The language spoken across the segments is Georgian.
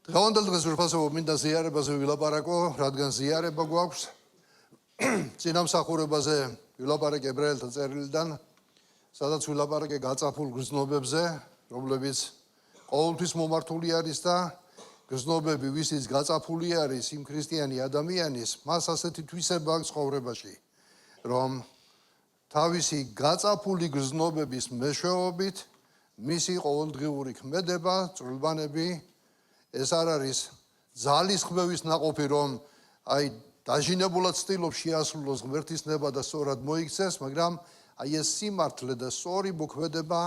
დღევანდელ დღეს ვფასებობ მინდა ზიარებაზე ვილაპარაკო, რადგან ზიარება გვაქვს წინამსახურებაზე ვილაპარაკე ებრაელთა წერილიდან, სადაც ვილაპარაკე გაწაფულ გრძნობებზე, რომლებიც ყოველთვის მომართული არის და გრძნობები, ვისიც გაწაფული არის იმ ქრისტიანი ადამიანის, მას ასეთი თვისება აქვს ცხოვრებაში, რომ თავისი გაწაფული გრძნობების მეშვეობით მისი ყოველდღიური ქმედება, წვრილბანები ეს არ არის ძალისხმევის ნაყოფი, რომ აი დაჟინებულად ცდილობს შეასრულოს ღმერთის ნება და სწორად მოიქცეს, მაგრამ აი ეს სიმართლე და სწორი მოქმედება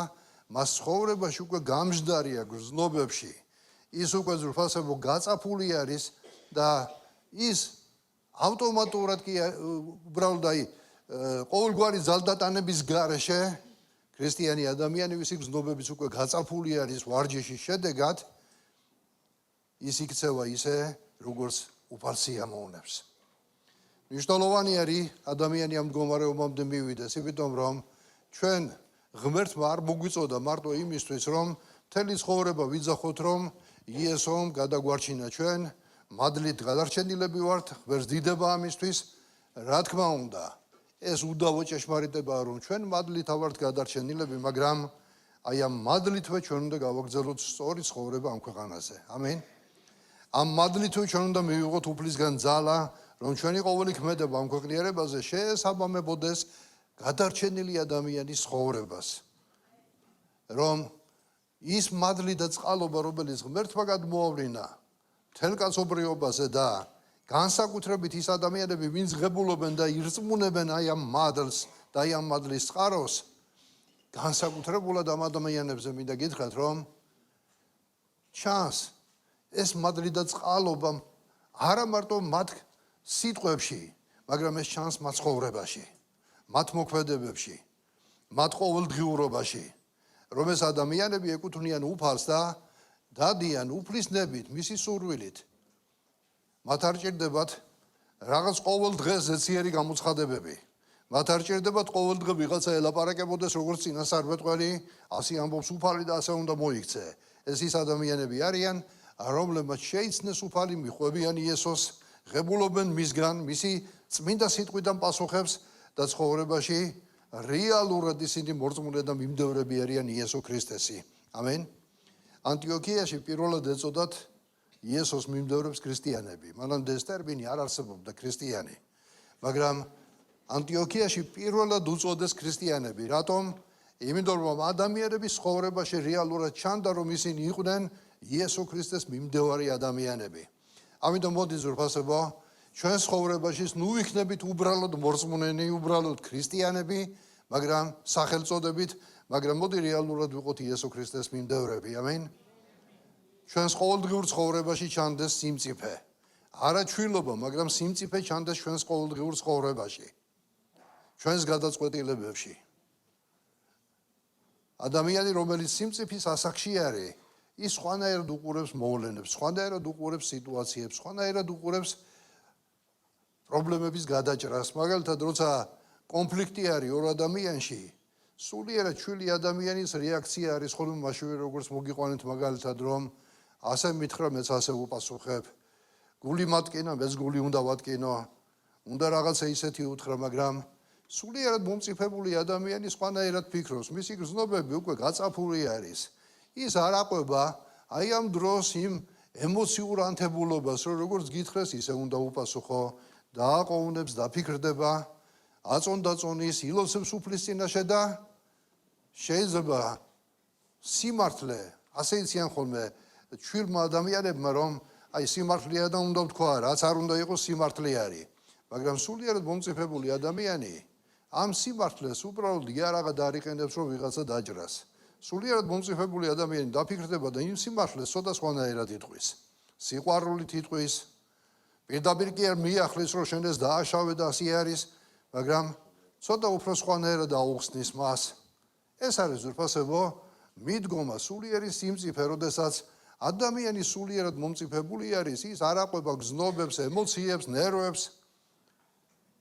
მას ცხოვრებაში უკვე გამჯდარია გრძნობებში. ის უკვე ზრფასებო გაწაფული არის და ის ავტომატურად კი უბრალოდ აი ყოველგვარი ძალდატანების გარეშე ქრისტიანი ადამიანი, ვისი გრძნობებიც უკვე გაწაფული არის ვარჯიშის შედეგად, ის იქცევა ისე, როგორც უფალ სიამოვნებს. მნიშვნელოვანი არის ადამიანი ამ მდგომარეობამდე მივიდეს, იმიტომ რომ ჩვენ ღმერთმა არ მოგვიწოდა მარტო იმისთვის, რომ მთელი ცხოვრება ვიძახოთ, რომ იესომ გადაგვარჩინა ჩვენ, მადლით გადარჩენილები ვართ, ღმერთს დიდება ამისთვის, რა თქმა უნდა, ეს უდავო ჭეშმარიტებაა, რომ ჩვენ მადლით ვართ გადარჩენილები, მაგრამ აი ამ მადლითვე ჩვენ უნდა გავაგრძელოთ სწორი ცხოვრება ამ ქვეყანაზე. ამინ. ამ მადლითვე ჩვენ უნდა მივიღოთ უფლისგან ძალა, რომ ჩვენი ყოველი ქმედება ამ ქვეყნიერებაზე შეესაბამებოდეს გადარჩენილი ადამიანის ცხოვრებას. რომ ის მადლი და წყალობა, რომელიც ღმერთმა გადმოავლინა მთელ კაცობრიობაზე და განსაკუთრებით ის ადამიანები, ვინც ღებულობენ და ირწმუნებენ აი ამ მადლს და აი ამ მადლის წყაროს, განსაკუთრებულად ამ ადამიანებზე მინდა გითხრათ, რომ ჩანს ეს მადლი და წყალობა არა მარტო მათ სიტყვებში, მაგრამ ეს ჩანს მათ ცხოვრებაში, მათ მოქმედებებში, მათ ყოველდღიურობაში, რომ ეს ადამიანები ეკუთვნიან უფალს და დადიან უფლისნებით, მისი სურვილით. მათ არ ჭირდებათ რაღაც ყოველ დღეს ზეციერი გამოცხადებები. მათ არ ჭირდებათ ყოველ დღე ვიღაცა ელაპარაკებოდეს, როგორც წინასწარმეტყველი, ასე ამბობს უფალი და ასე უნდა მოიქცე. ეს ის ადამიანები არიან, რომლებმაც შეიცნეს უფალი, მიხვევიან იესოს, ღებულობენ მისგან, მისი წმინდა სიტყვიდან პასუხებს და ცხოვრებაში რეალურად ისინი მორწმუნე და მიმდევრები არიან იესო ქრისტესი. ამენ. ანტიოქიაში პირველად ეწოდათ იესოს მიმდევრებს ქრისტიანები. მანამდე ეს ტერმინი არ არსებობდა ქრისტიანი. მაგრამ ანტიოქიაში პირველად უწოდეს ქრისტიანები. რატომ? იმიტომ რომ ადამიანების ცხოვრებაში რეალურად ჩანდა, რომ ისინი იყვნენ იესო ქრისტეს მიმდევარი ადამიანები. ამიტომ მოდი ზურფასებო, ჩვენ ცხოვრებაში ნუ ვიქნებით უბრალოდ მორწმუნენი, უბრალოდ ქრისტიანები, მაგრამ სახელწოდებით, მაგრამ მოდი რეალურად ვიყოთ იესო ქრისტეს მიმდევრები. ამინ. ჩვენს ყოველდღიურ ცხოვრებაში ჩანდეს სიმწიფე. არა ჩვილობა, მაგრამ სიმწიფე ჩანდეს ჩვენს ყოველდღიურ ცხოვრებაში. ჩვენს გადაწყვეტილებებში. ადამიანი, რომელიც სიმწიფის ასაკში არის, ის სხვანაირად უყურებს მოვლენებს, სხვანაირად უყურებს სიტუაციებს, სხვანაირად უყურებს პრობლემების გადაჭრას. მაგალითად, როცა კონფლიქტი არის ორ ადამიანში, სულიერად ჩვილი ადამიანის რეაქცია არის ხოლმე მაშინვე, როგორც მოგიყვანეთ მაგალითად, რომ ასე მითხრა, მეც ასე უპასუხებ. გული მატკინა, მეც გული უნდა ვატკინო. უნდა რაღაცა ისეთი უთხრა, მაგრამ სულიერად მომწიფებული ადამიანი სხვანაირად ფიქრობს. მისი გრძნობები უკვე გაწაფული არის. ის არ აყვება აი ამ დროს იმ ემოციურ ანთებულობას, რომ როგორც გითხრეს, ისე უნდა უპასუხო, დააყოვნებს, დაფიქრდება, აწონდაწონის, ილოცებს უფლის წინაშე და შეიძლება სიმართლე, ასე იციან ხოლმე ჩვილმა ადამიანებმა, რომ აი სიმართლეა და უნდა ვთქვა, რაც არ უნდა იყოს სიმართლე არის. მაგრამ სულიერად მომწიფებული ადამიანი ამ სიმართლეს უბრალოდ იარაღად არიყენებს, რომ ვიღაცა დაჯრას. სულიერად მომწიფებული ადამიანი დაფიქრდება და იმ სიმართლეს ცოტა სხვანაირად იტყვის. სიყვარულით იტყვის, პირდაპირ კი არ მიახლის, რომ შენ ეს დააშავე და ასე არის, მაგრამ ცოტა უფრო სხვანაირად აუხსნის მას. ეს არის ზურფასებო მიდგომა სულიერი სიმწიფე, როდესაც ადამიანი სულიერად მომწიფებული არის, ის არ აყვება გრძნობებს, ემოციებს, ნერვებს.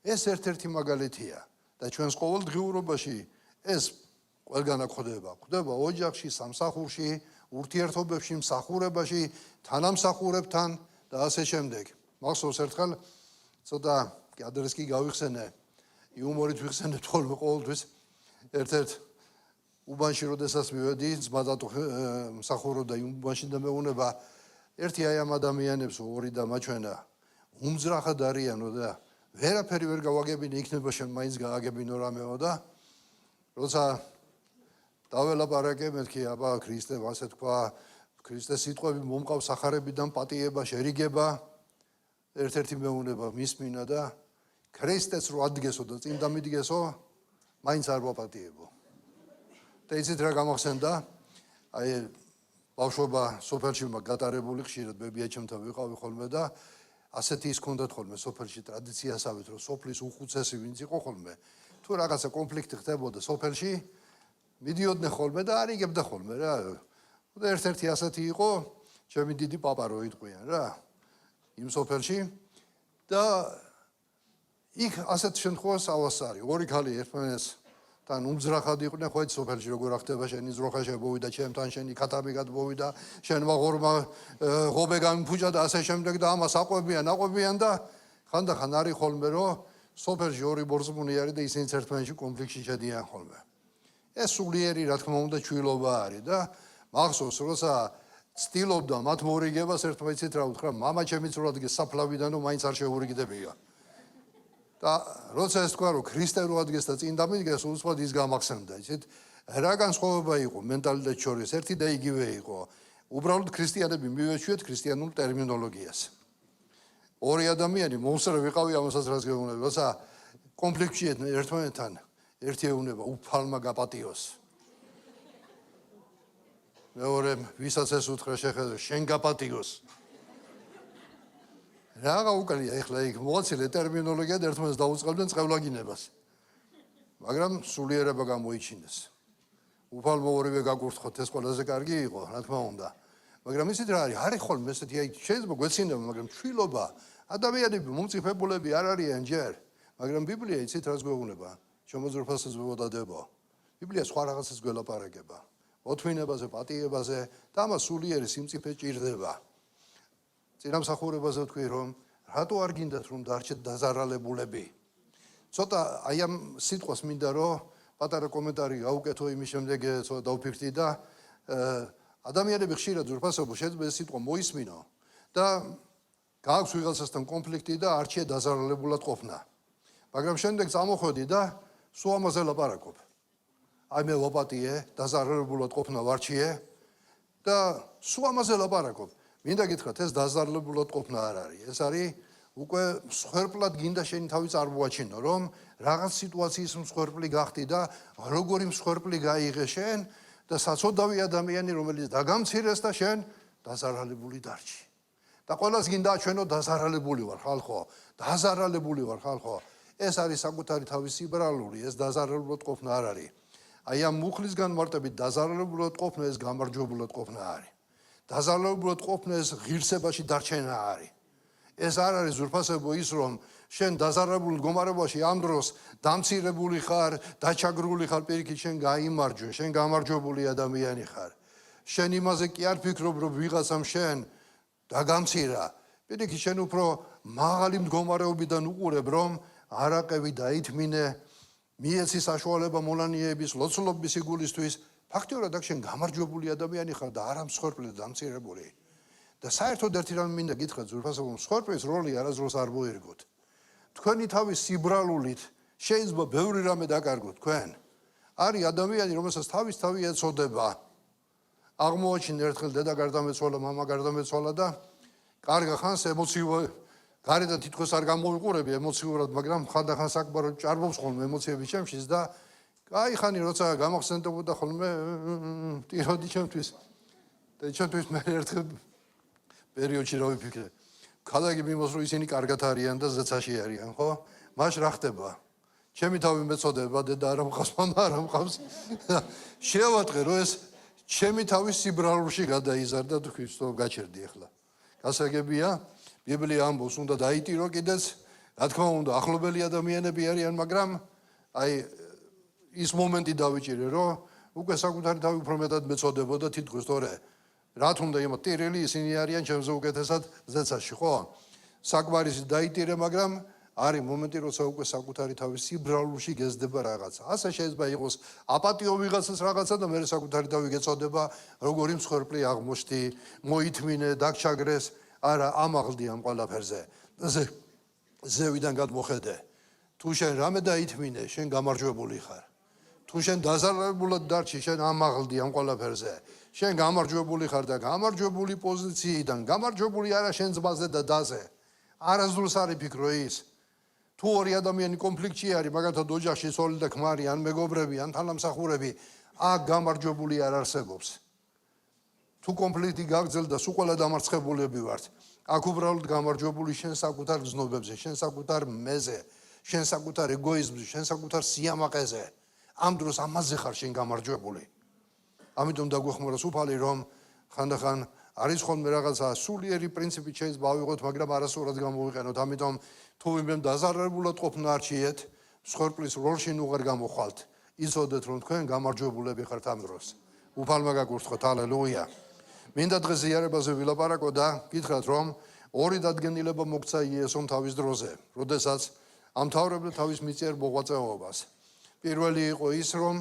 ეს ერთ-ერთი მაგალითია და ჩვენს ყოველდღიურობაში ეს ყველგან ხდება. ხდება ოჯახში, სამსახურში, ურთიერთობებში, მსახურებაში, თანამსახურებთან და ასე შემდეგ. მახსოვს ერთხელ ცოტა ადრეს კი გავიხსენე, იუმორით ვიხსენებთ ხოლმე ყოველთვის ერთ-ერთ უბანში როდესაც მივედი, ძმა დათო მსახურობდა იმ უბანში და მეუნება ერთი აი ამ ადამიანებს ორი და მაჩვენა უმძრახად არიანო და ვერაფერი ვერ გავაგებინე, იქნება შენ მაინც გააგებინო რამეო და როცა დაველაპარაკე მეთქი აბა ქრისტემ ასე თქვა, ქრისტეს სიტყვები მომყავს სახარებიდან პატიება, შერიგება, ერთ-ერთი მეუნება მისმინა და ქრისტეს რო ადგესო და წინ დამიდგესო, მაინც არ ვაპატიებო. და იცით რა გამახსენდა? აი ბავშვობა სოფელში გატარებული ხშირად ბებიაჩემთან ვიყავი ხოლმე და ასეთი ის ქონდათ ხოლმე სოფელში ტრადიციასავით, რომ სოფლის უხუცესი ვინც იყო ხოლმე, თუ რაღაცა კონფლიქტი ხდებოდა სოფელში, მიდიოდნენ ხოლმე და არიგებდა ხოლმე რა. და ერთ-ერთი ასეთი იყო, ჩემი დიდი პაპა რო იტყვიან რა, იმ სოფელში და იქ ასეთ შემთხვევას ავასარი, ორი ქალი ერთმანეთთან უმძრახად იყვნენ, ხო იცი სოფელში როგორ ხდება, შენი ძროხა შემოვიდა ჩემთან, შენი ქათამი გადმოვიდა, შენმა ღორმა ღობე გამიფუჭა და ასე შემდეგ და ამას აყვებიან და ხანდახან არის ხოლმე რომ სოფელში ორი ბორცმუნი არის და ისინიც ერთმანეთში კონფლიქტში შედიან ხოლმე. ეს სულიერი რა თქმა უნდა ჩვილობა არის და მახსოვს როცა ცდილობდა მათ მორიგებას ერთმა იცით რა უთხრა, მამა ჩემიც რო ადგეს საფლავიდან რომ მაინც არ შეურიგდებია. და როცა ეს თქვა რომ ქრისტე რო ადგეს და წინ დამიდგეს, უცბად ის გამახსენდა, იცით, რა განსხვავება იყო მენტალიტეტ შორის, ერთი და იგივე იყო. უბრალოდ ქრისტიანები მივეჩვიეთ ქრისტიანულ ტერმინოლოგიას. ორი ადამიანი მომსწრე ვიყავი ამასაც რაც გეუბნება, როცა კონფლიქტში ერთმანეთთან ერთი ეუბნება უფალმა გაპატიოს. მეორე ვისაც ეს უთხრა შეხედა შენ გაპატიოს. რაღა უკრია ეხლა იქ მოცილე ტერმინოლოგია და ერთმანეთს დაუწყებდნენ წყევლაგინებას. მაგრამ სულიერება გამოიჩინეს. უფალმა ორივე გაგურთხოთ, ეს ყველაზე კარგი იყო, რა თქმა უნდა. მაგრამ ისიც რა არის ხოლმე ესეთი აი შეიძლება გვეცინება, მაგრამ ჩვილობა, ადამიანები მომწიფებულები არ არიან ჯერ, მაგრამ ბიბლია იცით რას გვეუბნება? შემოძრფასაც ვეუბნებოდა. ბიბლია სხვა რაღაცას გველაპარაკება. ოთმინებაზე, პატიებაზე და ამას სულიერი სიმწიფე ჭირდება. წინამსახურებაზე ვთქვი რომ რატო არ გინდათ რომ დარჩეთ დაზარალებულები? ცოტა აი ამ სიტყვას მინდა რომ პატარა კომენტარი გაუკეთო იმის შემდეგ ცოტა დავფიქრდი და ადამიანები ხშირად ზურფასობო შეიძლება ეს სიტყვა მოისმინო და გააქვს ვიღაცასთან კონფლიქტი და არჩია დაზარალებულად ყოფნა. მაგრამ შემდეგ წამოხვედი და სულ ამაზე ლაპარაკობ. აი მე ვაპატიე, დაზარალებულად ყოფნა ვარჩიე და სულ ამაზე ლაპარაკობ. მინდა გითხრათ, ეს დაზარალებულად ყოფნა არ არის. ეს არის უკვე მსხვერპლად გინდა შენი თავი წარმოაჩინო, რომ რაღაც სიტუაციის მსხვერპლი გახდი და როგორი მსხვერპლი გაიღე შენ და საცოდავი ადამიანი, რომელიც დაგამცირეს და შენ დაზარალებული დარჩი. და ყველას გინდა აჩვენო დაზარალებული ვარ ხალხო, დაზარალებული ვარ ხალხო. ეს არის საკუთარი თავის სიბრალული, ეს დაზარალებლად ყოფნა არ არის. აი ამ მუხლისგან მარტებით დაზარალებლად ყოფნა ეს გამარჯვებულად ყოფნა არის. დაზარალებლად ყოფნა ეს ღირსებაში დარჩენა არის. ეს არ არის ზურფასებო ის რომ შენ დაზარალებულ მდგომარეობაში ამ დროს დამცირებული ხარ, დაჩაგრული ხარ, პირიქით შენ გაიმარჯვე, შენ გამარჯვებული ადამიანი ხარ. შენ იმაზე კი არ ფიქრობ რომ ვიღაცამ შენ დაგამცირა. პირიქით შენ უფრო მაღალი მდგომარეობიდან უყურებ რომ არაყევი დაითმინე, მიეცი საშუალება მონანიების, ლოცულობის იგულისთვის, ფაქტიურად აქ შენ გამარჯვებული ადამიანი ხარ და არა მსხვერპლი და დამცირებული. და საერთოდ ერთი რამე მინდა გითხრათ ზურფასებო, მსხვერპლის როლი არასდროს არ მოერგოთ. თქვენი თავის სიბრალულით შეიძლება ბევრი რამე დაკარგოთ თქვენ. არის ადამიანი, რომელსაც თავის თავი ეწოდება. აღმოაჩინე ერთხელ დედა გარდამეცვალა, მამა გარდამეცვალა და კარგა ხანს ემოციურ გარედან თითქოს არ გამოვიყურები ემოციურად, მაგრამ ხანდახან საკმაოდ ჭარბობს ხოლმე ემოციები ჩემშიც და აი ხანი როცა გამახსენდებოდა ხოლმე ტიროდი ჩემთვის და ჩემთვის მე ერთხელ პერიოდში რა ვიფიქრე. ქალაქი მიმოს რომ ისინი კარგად არიან და ზეცაში არიან, ხო? მაშ რა ხდება? ჩემი თავი მეწოდება, დედა არ მყავს, მამა არ მყავს. შევატყე რომ ეს ჩემი თავის სიბრალულში გადაიზარდა და თქვი, რომ გაჩერდი ახლა. გასაგებია, ბიბლია ამბობს, უნდა დაიტირო კიდეც, რა თქმა უნდა, ახლობელი ადამიანები არიან, მაგრამ აი ის მომენტი დავიჭირე, რომ უკვე საკუთარი თავი უფრო მეტად მეწოდებოდა თითქოს, თორე რა თუნდა იმ ტირილი ისინი არიან ჩემზე უკეთესად ზეცაში, ხო? საკვარისი დაიტირე, მაგრამ არის მომენტი, როცა უკვე საკუთარი თავის სიბრალულში გეზდება რაღაცა. ასე შეიძლება იყოს აპატიო ვიღაცას რაღაცა და მე საკუთარი თავი გეწოდება, როგორი მსხვერპლი აღმოჩნდი, მოითმინე, დაგჩაგრეს, არა, ამაღლდი ამ ყველაფერზე. ზევიდან გადმოხედე. თუ შენ რამე დაითმინე, შენ გამარჯვებული ხარ. თუ შენ დაზარალებულად დარჩი, შენ ამაღლდი ამ ყველაფერზე. შენ გამარჯვებული ხარ და გამარჯვებული პოზიციიდან, გამარჯვებული არა შენ ძმაზე და დაზე. არასდროს არ იფიქრო ის. თუ ორი ადამიანი კონფლიქტში არის, მაგალითად ოჯახში ცოლი და ქმარი, ან მეგობრები, ან თანამსახურები, აქ გამარჯვებული არ არსებობს. თუ კონფლიქტი გაგრძელდა, სულ ყველა დამარცხებულები ვართ. აქ უბრალოდ გამარჯვებული შენ საკუთარ გზნობებზე, შენ საკუთარ მეზე, შენ საკუთარ ეგოიზმზე, შენ საკუთარ სიამაყეზე. ამ დროს ამაზე ხარ შენ გამარჯვებული. ამიტომ დაგვეხმარა სუფალი, რომ ხანდახან არის ხოლმე რაღაცა სულიერი პრინციპი შეიძლება ავიღოთ, მაგრამ არასწორად გამოვიყენოთ. ამიტომ თუ ვინმემ დაზარალებულად ყოფნა არჩიეთ, მსხვერპლის როლში უღარ გამოხვალთ. იცოდეთ, რომ თქვენ გამარჯვებულები ხართ ამ დროს. უფალმა გაგურთხოთ, ჰალელუია. მინდა დღეს ზიარებაზე ვილაპარაკო და გითხრათ, რომ ორი დადგენილება მოგცა იესომ თავის დროზე, როდესაც ამთავრებდა თავის მიწიერ მოღვაწეობას. პირველი იყო ის, რომ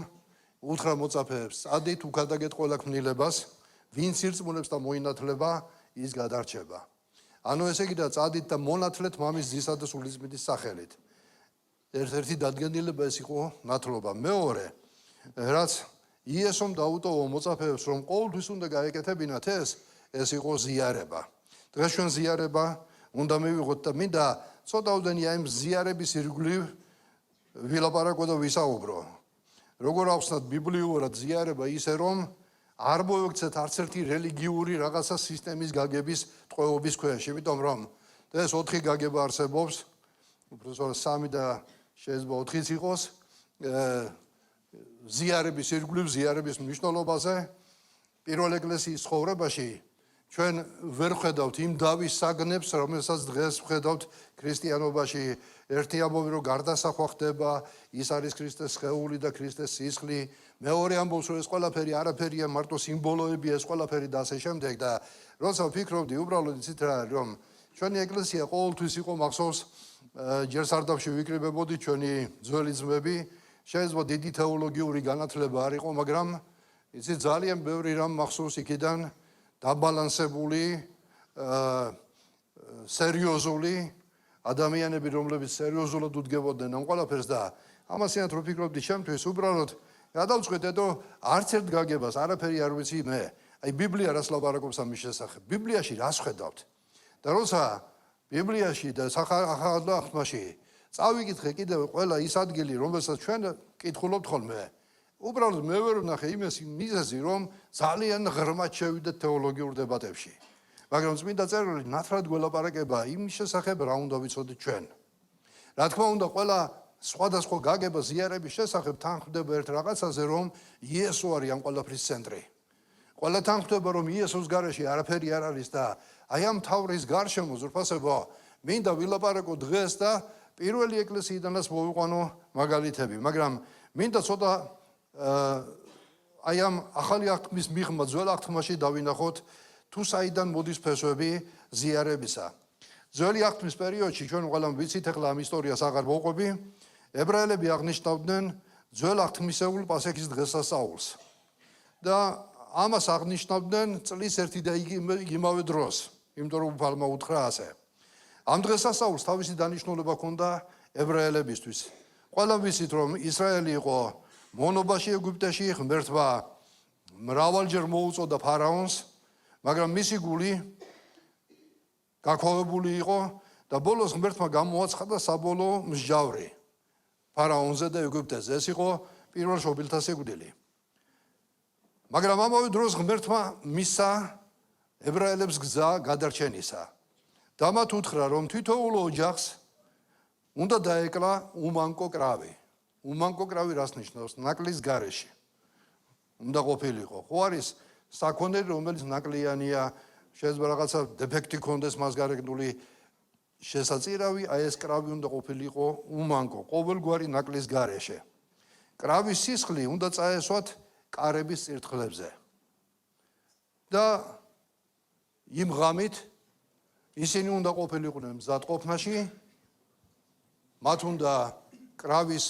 უთხრა მოწაფეებს, წადით უქადაგეთ ყველა ქმნილებას, ვინც ირწმუნებს და მოინათლება, ის გადარჩება. ანუ ესე იგი და წადით და მონათლეთ მამის ძისა და სულიწმიდის სახელით. ერთ-ერთი დადგენილება ეს იყო ნათლობა. მეორე, რაც იესომ დაუტოვა მოწაფეებს, რომ ყოველთვის უნდა გაეკეთებინათ ეს იყო ზიარება. დღეს ჩვენ ზიარება უნდა მივიღოთ და მინდა ცოტაოდენი აი ზიარების ირგვლივ ვილაპარაკო და ვისაუბრო. როგორ ახსნათ ბიბლიურად ზიარება ისე, რომ არ მოიქცეთ არც ერთი რელიგიური რაღაცა სისტემის გაგების ტყვეობის ქვეშ, იმიტომ რომ ეს 4 გაგება არსებობს, უბრალოდ 3 და შეიძლება 4-იც იყოს, ზიარების ირგვლივ, ზიარების მნიშვნელობაზე. პირველ ეკლესიის ცხოვრებაში ჩვენ ვერ ხედავთ იმ დავის საგნებს, რომელსაც დღეს ვხედავთ ქრისტიანობაში. ერთი ამბობი, რომ გარდასახვა ხდება, ის არის ქრისტეს სხეული და ქრისტეს სისხლი. მეორე ამბობს, რომ ეს ყველაფერი არაფერია, მარტო სიმბოლოებია ეს ყველაფერი და ასე შემდეგ. და როცა ვფიქრობდი, უბრალოდ იცით რა, რომ ჩვენი ეკლესია ყოველთვის იყო მახსოვს, ჯერ სარდაფში ვიკრიბებოდი ჩვენი ძველი ძმები, შეიძლება დიდი თეოლოგიური განათლება არ იყო, მაგრამ იცით ძალიან ბევრი რამ მახსოვს იქიდან დაბალანსებული, სერიოზული ადამიანები, რომლებიც სერიოზულად უდგებოდნენ ამ ყველაფერს და ამასიანად რო ვფიქრობდი ჩემთვის, უბრალოდ გადავწყვიტე, რომ არც ერთ გაგებას არაფერი არ ვიცი მე. აი ბიბლია რას ლაპარაკობს ამის შესახებ. ბიბლიაში რას ხედავთ? და როცა ბიბლიაში და ახალ აღთქმაში წავიკითხე კიდევ ყველა ის ადგილი, რომელსაც ჩვენ კითხულობთ ხოლმე. უბრალოდ მე ვერ ვნახე იმის მიზეზი, რომ ძალიან ღრმად შევიდეთ თეოლოგიურ დებატებში. მაგრამ წმინდა წერილი ნათლად გველაპარაკება იმის შესახებ, რა უნდა ვიცოდეთ ჩვენ. რა თქმა უნდა, ყველა სხვადასხვა გაგება ზიარების შესახებ თან ხვდება ერთ რაღაცაზე, რომ იესო არის ამ ყველაფრის ცენტრი. ყველა თან ხვდება, რომ იესოს გარეშე არაფერი არ არის და აი ამ თავრის გარშემო ზრფასებო მინდა ვილაპარაკო დღეს და პირველი ეკლესიიდანაც მოვიყვანო მაგალითები, მაგრამ მინდა ცოტა აი ამ ახალი აღთქმის მიღმა ძველ აღთქმაში დავინახოთ თუ საიდან მოდის ფესვები ზიარებისა. ძველი აღთქმის პერიოდში ჩვენ ყველამ ვიცით, ახლა ამ ისტორიას აღარ მოვყვები, ებრაელები აღნიშნავდნენ ძველ აღთქმისეულ პასექის დღესასწაულს. და ამას აღნიშნავდნენ წლის ერთი და იმავე დროს, იმიტომ რომ უფალმა უთხრა ასე. ამ დღესასწაულს თავისი დანიშნულება ჰქონდა ებრაელებისთვის. ყველამ ვიცით, რომ ისრაელი იყო მონობაში ეგვიპტეში, ღმერთმა მრავალჯერ მოუწოდა ფარაონს, მაგრამ მისი გული გაქვავებული იყო და ბოლოს ღმერთმა გამოაცხადა საბოლოო მსჯავრი ფარაონზე და ეგვიპტეზე. ეს იყო პირველ შობილთა სიკვდილი. მაგრამ ამავე დროს ღმერთმა მისცა ებრაელებს გზა გადარჩენისა. და მათ უთხრა, რომ თითოეულ ოჯახს უნდა დაეკლა უმანკო კრავი. უმანკო კრავი რას ნიშნავს? ნაკლის გარეშე უნდა ყოფილიყო. ხო არის საქონელი, რომელიც ნაკლიანია, შეიძლება რაღაცა დეფექტი ქონდეს მას გარეგნული შესაწირავი, აი ეს კრავი უნდა ყოფილიყო უმანკო, ყოველგვარი ნაკლის გარეშე. კრავის სისხლი უნდა წაესვათ კარების წირთხლებზე. და იმ ღამით ისინი უნდა ყოფილიყვნენ მზადყოფნაში, მათ უნდა კრავის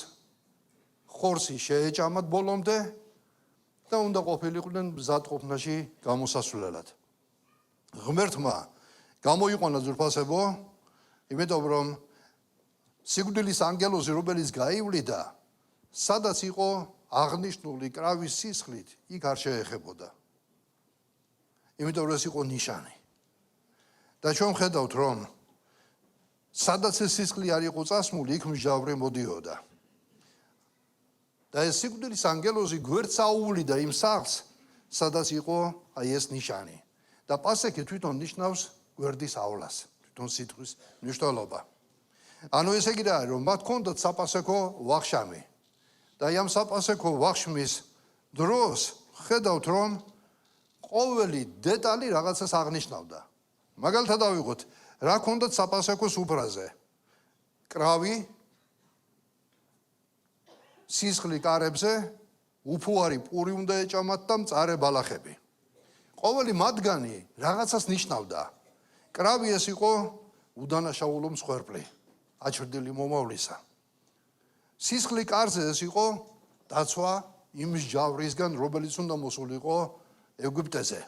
ხორცი შეეჭამათ ბოლომდე და უნდა ყოფილიყვნენ მზადყოფნაში გამოსასვლელად. ღმერთმა გამოიყვანა ძვირფასებო, იმიტომ რომ სიკვდილის ანგელოზი, რომელიც გაივლიდა, სადაც იყო აღნიშნული კრავის სისხლით, იქ არ შეეხებოდა. იმიტომ რომ ეს იყო ნიშანი. და ჩვენ ხედავთ, რომ სადაც ეს სისხლი არ იყო წასმული, იქ მსჯავრე მოდიოდა. და ეს სიკვდილის ანგელოზი გვერდს აუვლიდა იმ სახლს, სადაც იყო აი ეს ნიშანი. და პასექი თვითონ ნიშნავს გვერდისავლას, თვითონ სიტყვის მნიშვნელობა. ანუ ესე იგი რა არის, რომ მათ ჰქონდათ საპასექო ვახშამი. და ამ საპასექო ვახშმის დროს ხედავთ, რომ ყოველი დეტალი რაღაცას აღნიშნავდა. მაგალითად ავიღოთ, რა ჰქონდათ საპასექო სუფრაზე? კრავი, სისხლი კარებზე, უფუარი პური უნდა ეჭამათ და მწარე ბალახები. ყოველი მათგანი რაღაცას ნიშნავდა. კრავი ეს იყო უდანაშაულო მსხვერპლი, აჩრდილი მომავლისა. სისხლი კარზე ეს იყო დაცვა იმ მსჯავრისგან, რომელიც უნდა მოსულიყო ეგვიპტეზე.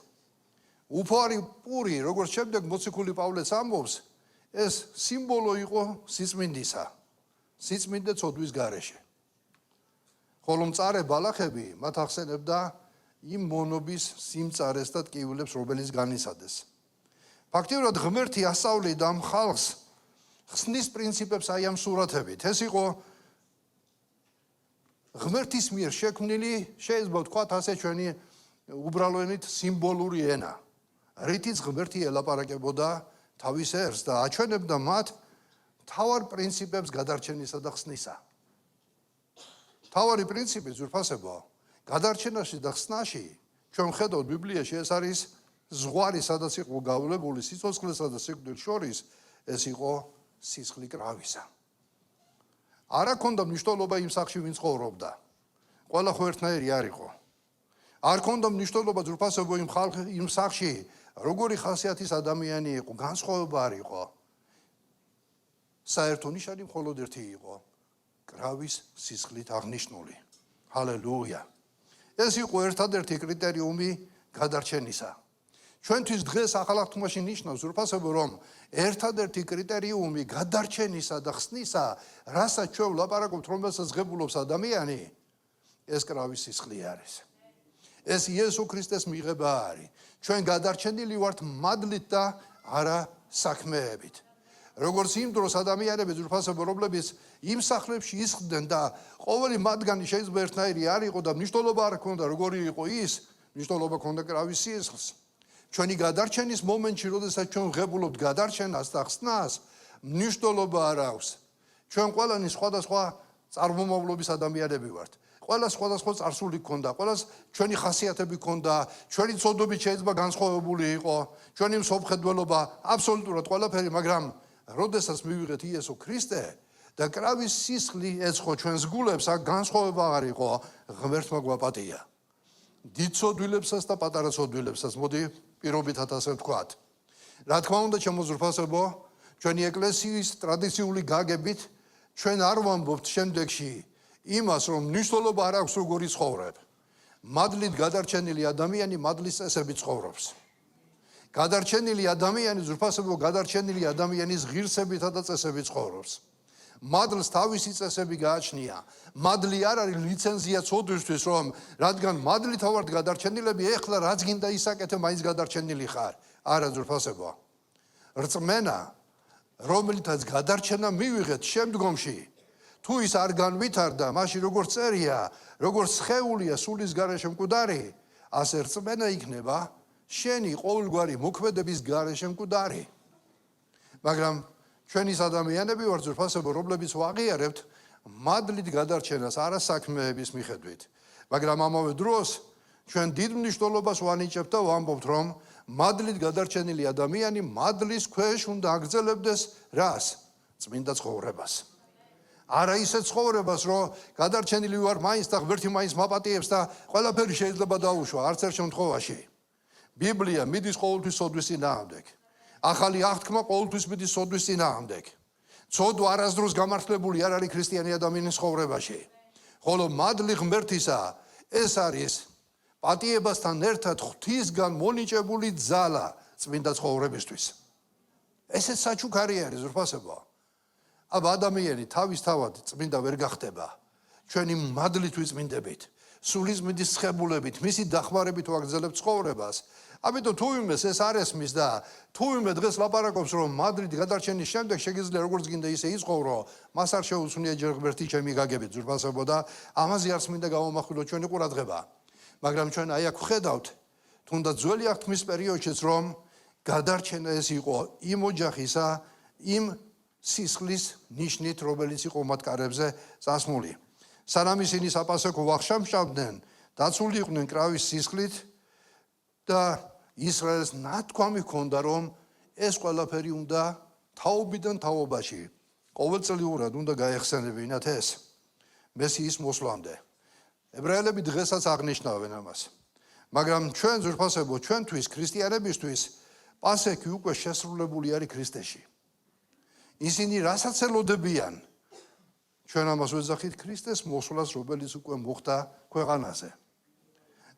უფუარი პური, როგორც შემდეგ მოციქული პავლეც ამბობს, ეს სიმბოლო იყო სიწმინდისა, სიწმინდე ცოდვის გარეშე. ხოლო მწარე ბალახები მათ ახსენებდა იმ მონობის სიმწარეს და ტკივილებს, რომელიც განიცადეს. ფაქტიურად ღმერთი ასწავლიდა ამ ხალხს ხსნის პრინციპებს აი ამ სურათებით. ეს იყო ღმერთის მიერ შექმნილი, შეიძლება ვთქვათ ასე ჩვენი უბრალო ენით სიმბოლური ენა, რითიც ღმერთი ელაპარაკებოდა თავის ერს და აჩვენებდა მათ მთავარ პრინციპებს გადარჩენისა და ხსნისა. მთავარი პრინციპი ძვირფასებო, გადარჩენაში და ხსნაში ჩვენ ხედავთ ბიბლიაში, ეს არის ზღვარი, სადაც იყო გავლებული სიცოცხლესა და სიკვდილს შორის, ეს იყო სისხლი კრავისა. არ აქონდა მნიშვნელობა იმ სახლში, ვინც ცხოვრობდა. ყველა ხო ერთნაირი არ იყო. არ ქონდა მნიშვნელობა ძვირფასებო იმ სახლში, როგორი ხასიათის ადამიანი იყო, განსხვავება არ იყო. საერთო ნიშანი მხოლოდ ერთი იყო, კრავის სისხლით აღნიშნული. ჰალელუია. ეს იყო ერთადერთი კრიტერიუმი გადარჩენისა. ჩვენთვის დღეს ახალ აღთქმაში ნიშნავს ძვირფასებო, რომ ერთადერთი კრიტერიუმი გადარჩენისა და ხსნისა, რასაც ჩვენ ვლაპარაკობთ, რომელსაც ღებულობს ადამიანი, ეს კრავის სისხლი არის. ეს იესო ქრისტეს მიღება არის. ჩვენ გადარჩენილი ვართ მადლით და არა საქმეებით. როგორც იმ დროს ადამიანები ძვირფასებო, რომლებიც იმ სახლებში ისხდნენ და ყოველი მათგანი შეიძლება ერთნაირი არ იყო და მნიშვნელობა არ ჰქონდა, როგორი იყო ის, მნიშვნელობა ჰქონდა კრავის სისხლს. ჩვენი გადარჩენის მომენტში, როდესაც ჩვენ ღებულობთ გადარჩენას და ხსნას, მნიშვნელობა არ აქვს. ჩვენ ყველანი სხვადასხვა წარმომავლობის ადამიანები ვართ. ყველას სხვადასხვა წარსული ჰქონდა, ყველას ჩვენი ხასიათები ჰქონდა, ჩვენი ცოდვები შეიძლება განსხვავებული იყო, ჩვენი მსოფლმხედველობა, აბსოლუტურად ყველაფერი, მაგრამ როდესაც მივიღეთ იესო ქრისტე და კრავის სისხლი ეცხო ჩვენს გულებს, აქ განსხვავება არ იყო, ღმერთმა გვაპატია. დიდ ცოდვილებსაც და პატარა ცოდვილებსაც, მოდი პირობითად ასე ვთქვათ. რა თქმა უნდა, ჩემო ძვირფასებო, ჩვენი ეკლესიის ტრადიციული გაგებით ჩვენ არ ვამბობთ შემდეგში იმას, რომ მნიშვნელობა არ აქვს როგორი ცხოვრებ. მადლით გადარჩენილი ადამიანი მადლის წესებით ცხოვრობს. გადარჩენილი ადამიანი, ძვირფასებო, გადარჩენილი ადამიანის ღირსებითა და წესებით ცხოვრობს. მადლს თავისი წესები გააჩნია. მადლი არ არის ლიცენზია ცოდვისთვის, რომ რადგან მადლით ვართ გადარჩენილები, ეხლა რაც გინდა ისაკეთე, მაინც გადარჩენილი ხარ. არა ძვირფასებო. რწმენა, რომელთაც გადარჩენა მივიღეთ შემდგომში, თუ ის არ განვითარდა, მაშინ როგორც წერია, როგორც სხეულია სულის გარეშე მკვდარი, ასე რწმენა იქნება შენი ყოველგვარი მოქმედების გარეშე მკვდარი. მაგრამ ჩვენი ადამიანები ვართ ძვირფასებო, რომლებიც ვაღიარებთ მადლით გადარჩენას არა საქმეების მიხედვით. მაგრამ ამავე დროს ჩვენ დიდ მნიშვნელობას ვანიჭებთ და ვამბობთ, რომ მადლით გადარჩენილი ადამიანი მადლის ქვეშ უნდა აგრძელებდეს რას? წმინდა ცხოვრებას. არა ისე ცხოვრებას, რომ გადარჩენილი ვარ მაინც და ღმერთი მაინც მაპატიებს და ყველაფერი შეიძლება დაუშვა, არც ერთ შემთხვევაში. ბიბლია მიდის ყოველთვის სოდვის წინააღმდეგ. ახალი აღთქმა ყოველთვის მიდის სოდვის წინააღმდეგ. ცოდვა არასდროს გამართლებული არ არის ქრისტიანი ადამიანის ცხოვრებაში. ხოლო მადლი ღმერთისა ეს არის პატიებასთან ერთად ღვთისგან მონიჭებული ძალა წმინდა ცხოვრებისთვის. ესეც საჩუქარი არის ზრფასებო. აბა ადამიანი თავისთავად წმინდა ვერ გახდება. ჩვენი მადლით ვიწმინდებით. სულიზმის ცხებულებით, მისი დახმარებით ვაგრძელებთ ცხოვრებას. ამიტომ თუ ვიმეს ეს არ ესმის და თუ ვიმე დღეს ლაპარაკობს რომ მადლით გადარჩენის შემდეგ შეგიძლია როგორც გინდა ისე იცხოვრო, მას არ შეუცვნია ჯერ ღმერთი ჩემი გაგებით ზრფასებო და ამაზე არც მინდა გავამახვილოთ ჩვენი ყურადღება. მაგრამ ჩვენ აი აქ ვხედავთ თუნდაც ძველი აღთქმის პერიოდშიც რომ გადარჩენა ეს იყო იმ ოჯახისა, იმ სისხლის ნიშნით, რომელიც იყო მათ კარებზე წასმული. სანამ ისინი საპასექო ვახშამშავდნენ, დაცული იყვნენ კრავის სისხლით და ისრაელს ნათქვამი ჰქონდა, რომ ეს ყველაფერი უნდა თაობიდან თაობაში ყოველწლიურად უნდა გაეხსენებინათ ეს მესიის მოსვლამდე. ებრაელები დღესაც აღნიშნავენ ამას. მაგრამ ჩვენ ზრფასებო, ჩვენთვის ქრისტიანებისთვის პასექი უკვე შესრულებული არის ქრისტეში. ისინი რასაც ელოდებიან, ჩვენ ამას ვეძახით ქრისტეს მოსვლას, რომელიც უკვე მოხდა ქვეყანაზე.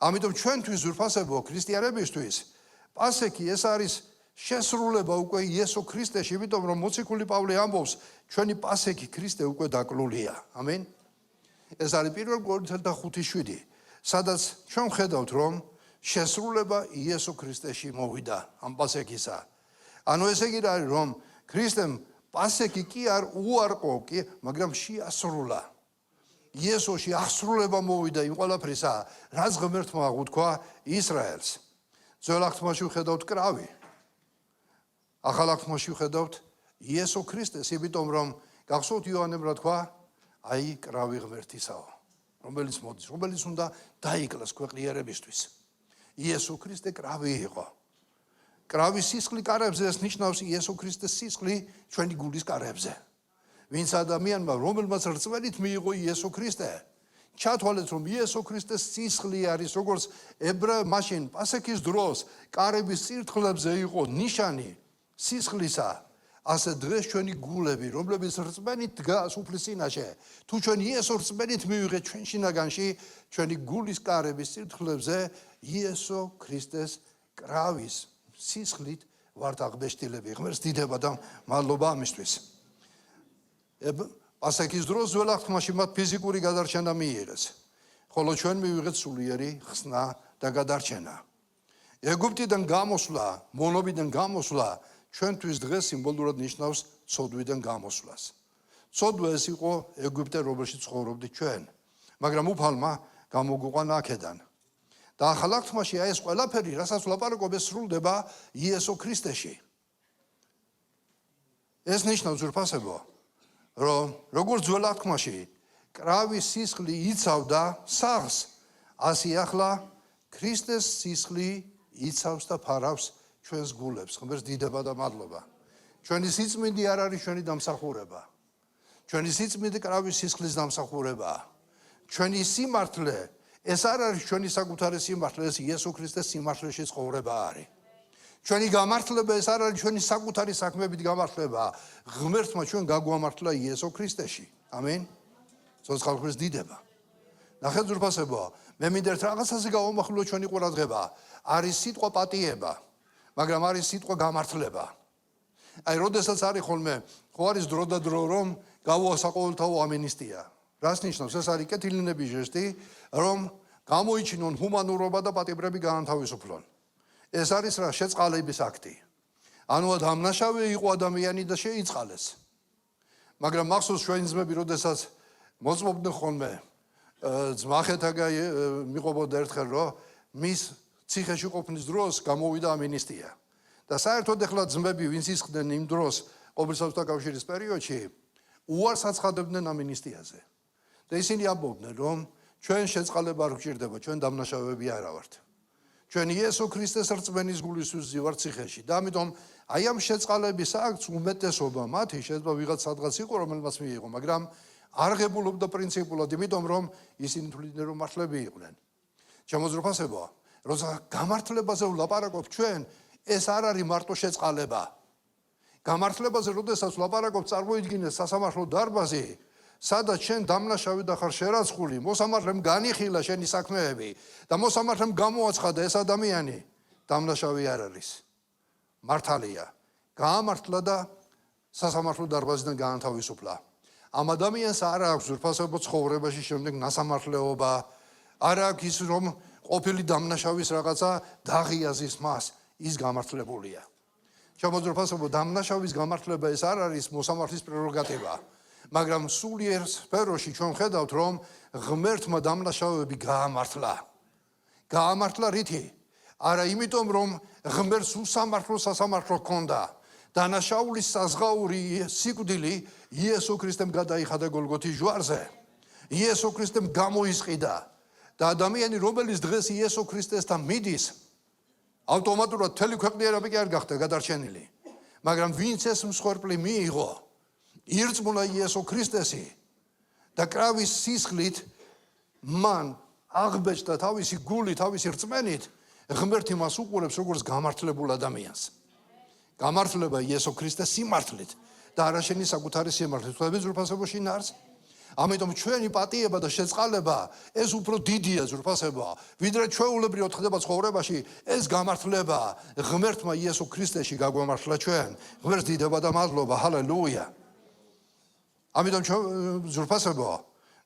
ამიტომ ჩვენთვის ზრფასებო, ქრისტიანებისთვის პასექი ეს არის შესრულება უკვე იესო ქრისტეში, იმიტომ რომ მოციქული პავლე ამბობს, ჩვენი პასექი ქრისტე უკვე დაკლულია. ამენ. ეს არის 1 კორინთელთა 5:7, სადაც ჩვენ ხედავთ რომ შესრულება იესო ქრისტეში მოვიდა ამ პასექისა. ანუ ესე იგი არის რომ ქრისტემ პასექი კი არ უარყო კი, მაგრამ შეასრულა. იესოში აღსრულება მოვიდა იმ ყველაფრისა, რაც ღმერთმა აღუთქვა ისრაელს. ძველ აღთქმაში ვხედავთ კრავი. ახალ აღთქმაში ვხედავთ იესო ქრისტეს, იმიტომ რომ გახსოვთ იოანემ რა თქვა? აი კრავი ღმერთისაო, რომელიც მოდის, რომელიც უნდა დაიკლას ქვეყნიერებისთვის. იესო ქრისტე კრავი იყო. კრავის სისხლი კარებზე ეს ნიშნავს იესო ქრისტეს სისხლი ჩვენი გულის კარებზე. ვინც ადამიანმა, რომელმაც რწმენით მიიღო იესო ქრისტე, ჩათვალეთ რომ იესო ქრისტეს სისხლი არის როგორც მაშინ პასექის დროს კარების წირთხლებზე იყო ნიშანი სისხლისა, ასე დღეს ჩვენი გულები, რომლებიც რწმენით დგას უფლის წინაშე, თუ ჩვენ იესო რწმენით მივიღეთ ჩვენ შინაგანში, ჩვენი გულის კარების წირთხლებზე იესო ქრისტეს კრავის სისხლით ვართ აღბეჭდილები. ღმერთს დიდება და მადლობა ამისთვის. პასექის დროს ძველ აღთქმაში მათ ფიზიკური გადარჩენა მიიღეს, ხოლო ჩვენ მივიღეთ სულიერი ხსნა და გადარჩენა. ეგვიპტიდან გამოსვლა, მონობიდან გამოსვლა ჩვენთვის დღეს სიმბოლურად ნიშნავს ცოდვიდან გამოსვლას. ცოდვა ეს იყო ეგვიპტე, რომელშიც ცხოვრობდით ჩვენ, მაგრამ უფალმა გამოგვიყვანა აქედან. და ახალ აღთქმაში ეს ყველაფერი, რასაც ვლაპარაკობ, ეს სრულდება იესო ქრისტეში. ეს ნიშნავს ზრფასებო, რომ როგორც ძველ აღთქმაში კრავის სისხლი იცავდა სახლს, ასე ახლა ქრისტეს სისხლი იცავს და ფარავს ჩვენს გულებს. ღმერთს დიდება და მადლობა. ჩვენი სიწმინდი არ არის ჩვენი დამსახურება. ჩვენი სიწმინდი კრავის სისხლის დამსახურებაა. ჩვენი სიმართლე ეს არ არის ჩვენი საკუთარი სიმართლე, ეს იესო ქრისტეს სიმართლეში ცხოვრება არის. ჩვენი გამართლება ეს არ არის ჩვენი საკუთარი საქმეებით გამართლება. ღმერთმა ჩვენ გაგვამართლა იესო ქრისტეში. ამენ. ცოცხალ დიდება. ნახეთ ზრფასებო, მე მინდა ერთ რაღაცაზე გავამახვილოთ ჩვენი ყურადღება. არის სიტყვა პატიება, მაგრამ არის სიტყვა გამართლება. აი, როდესაც არის ხოლმე, ხო არის დრო და დრო რომ გავუასაყოველთაო ამინისტია. რას ნიშნავს? ეს არის კეთილინების ჟესტი, რომ გამოიჩინონ ჰუმანურობა და პატიმრები გაანთავისუფლონ. ეს არის რა შეწყალების აქტი. ანუ დამნაშავე იყო ადამიანი და შეიწყალეს. მაგრამ მახსოვს ჩვენი ძმები, როდესაც მოწმობდნენ ხოლმე ძმახეთაგან მიყვებოდა ერთხელ, რომ მის ციხეში ყოფნის დროს გამოვიდა ამინისტია. და საერთოდ ეხლა ძმები, ვინც ისხდნენ იმ დროს ყოველსაოცრთა კავშირის პერიოდში, უარს აცხადებდნენ ამინისტიაზე. და ისინი ამბობდნენ, რომ ჩვენ შეწყალება არ გვჭირდება, ჩვენ დამნაშავეები არა ვართ. ჩვენ იესო ქრისტეს რწმენის გულისთვის ვივართ ციხეში. და ამიტომ აი ამ შეწყალების აქტს უმეტესობა მათი შეიძლება ვიღაც სადღაც იყო, რომელმაც მიიღო, მაგრამ არ ღებულობდა პრინციპულად, იმიტომ რომ ისინი თვლიდნენ, რომ მართლები იყვნენ. შემოძრფასებოა. როცა გამართლებაზე ვლაპარაკობ ჩვენ, ეს არ არის მარტო შეწყალება. გამართლებაზე როდესაც ვლაპარაკობ, წარმოიდგინეთ სასამართლო დარბაზი, სადაც შენ დამნაშავე და ხარ შერაცხული, მოსამართლემ განიხილა შენი საქმეები და მოსამართლემ გამოაცხადა ეს ადამიანი დამნაშავე არ არის. მართალია. გაამართლა და სასამართლო დარბაზიდან გაანთავისუფლა. ამ ადამიანს არ აქვს ზურფასებო ცხოვრებაში შემდეგ ნასამართლეობა, არ აქვს ის რომ ყოფილი დამნაშავის რაღაცა დაღიაზის მას, ის გამართლებულია. შემოძრფასებო დამნაშავის გამართლება ეს არ არის მოსამართლის პრეროგატივა, მაგრამ სულიერ სფეროში ჩვენ ხედავთ რომ ღმერთმა დამნაშავეები გაამართლა. გაამართლა რითი? არა იმიტომ რომ ღმერთს უსამართლო სასამართლო ჰქონდა. დანაშაულის საზღაური სიკვდილი იესო ქრისტემ გადაიხადა გოლგოთის ჯვარზე. იესო ქრისტემ გამოისყიდა და ადამიანი რომელიც დღეს იესო ქრისტესთან მიდის ავტომატურად მთელი ქვეყნიერება კი არ გახდა გადარჩენილი. მაგრამ ვინც ეს მსხვერპლი მიიღო, ირწმუნა იესო ქრისტესი და კრავის სისხლით მან აღბეჭდა თავისი გული, თავისი რწმენით, ღმერთი მას უყურებს როგორც გამართლებულ ადამიანს. გამართლება იესო ქრისტეს სიმართლით და არა შენი საკუთარი სიმართლით. ხვდები ზურფასებოში ნარს? ამიტომ ჩვენი პატიება და შეწყალება ეს უფრო დიდია ზურფასება, ვიდრე ჩვეულებრივად ხდება ცხოვრებაში, ეს გამართლება ღმერთმა იესო ქრისტეში გაგვამართლა ჩვენ. ღმერთს დიდება და მადლობა, ჰალელუია. ამიტომ ზურფასება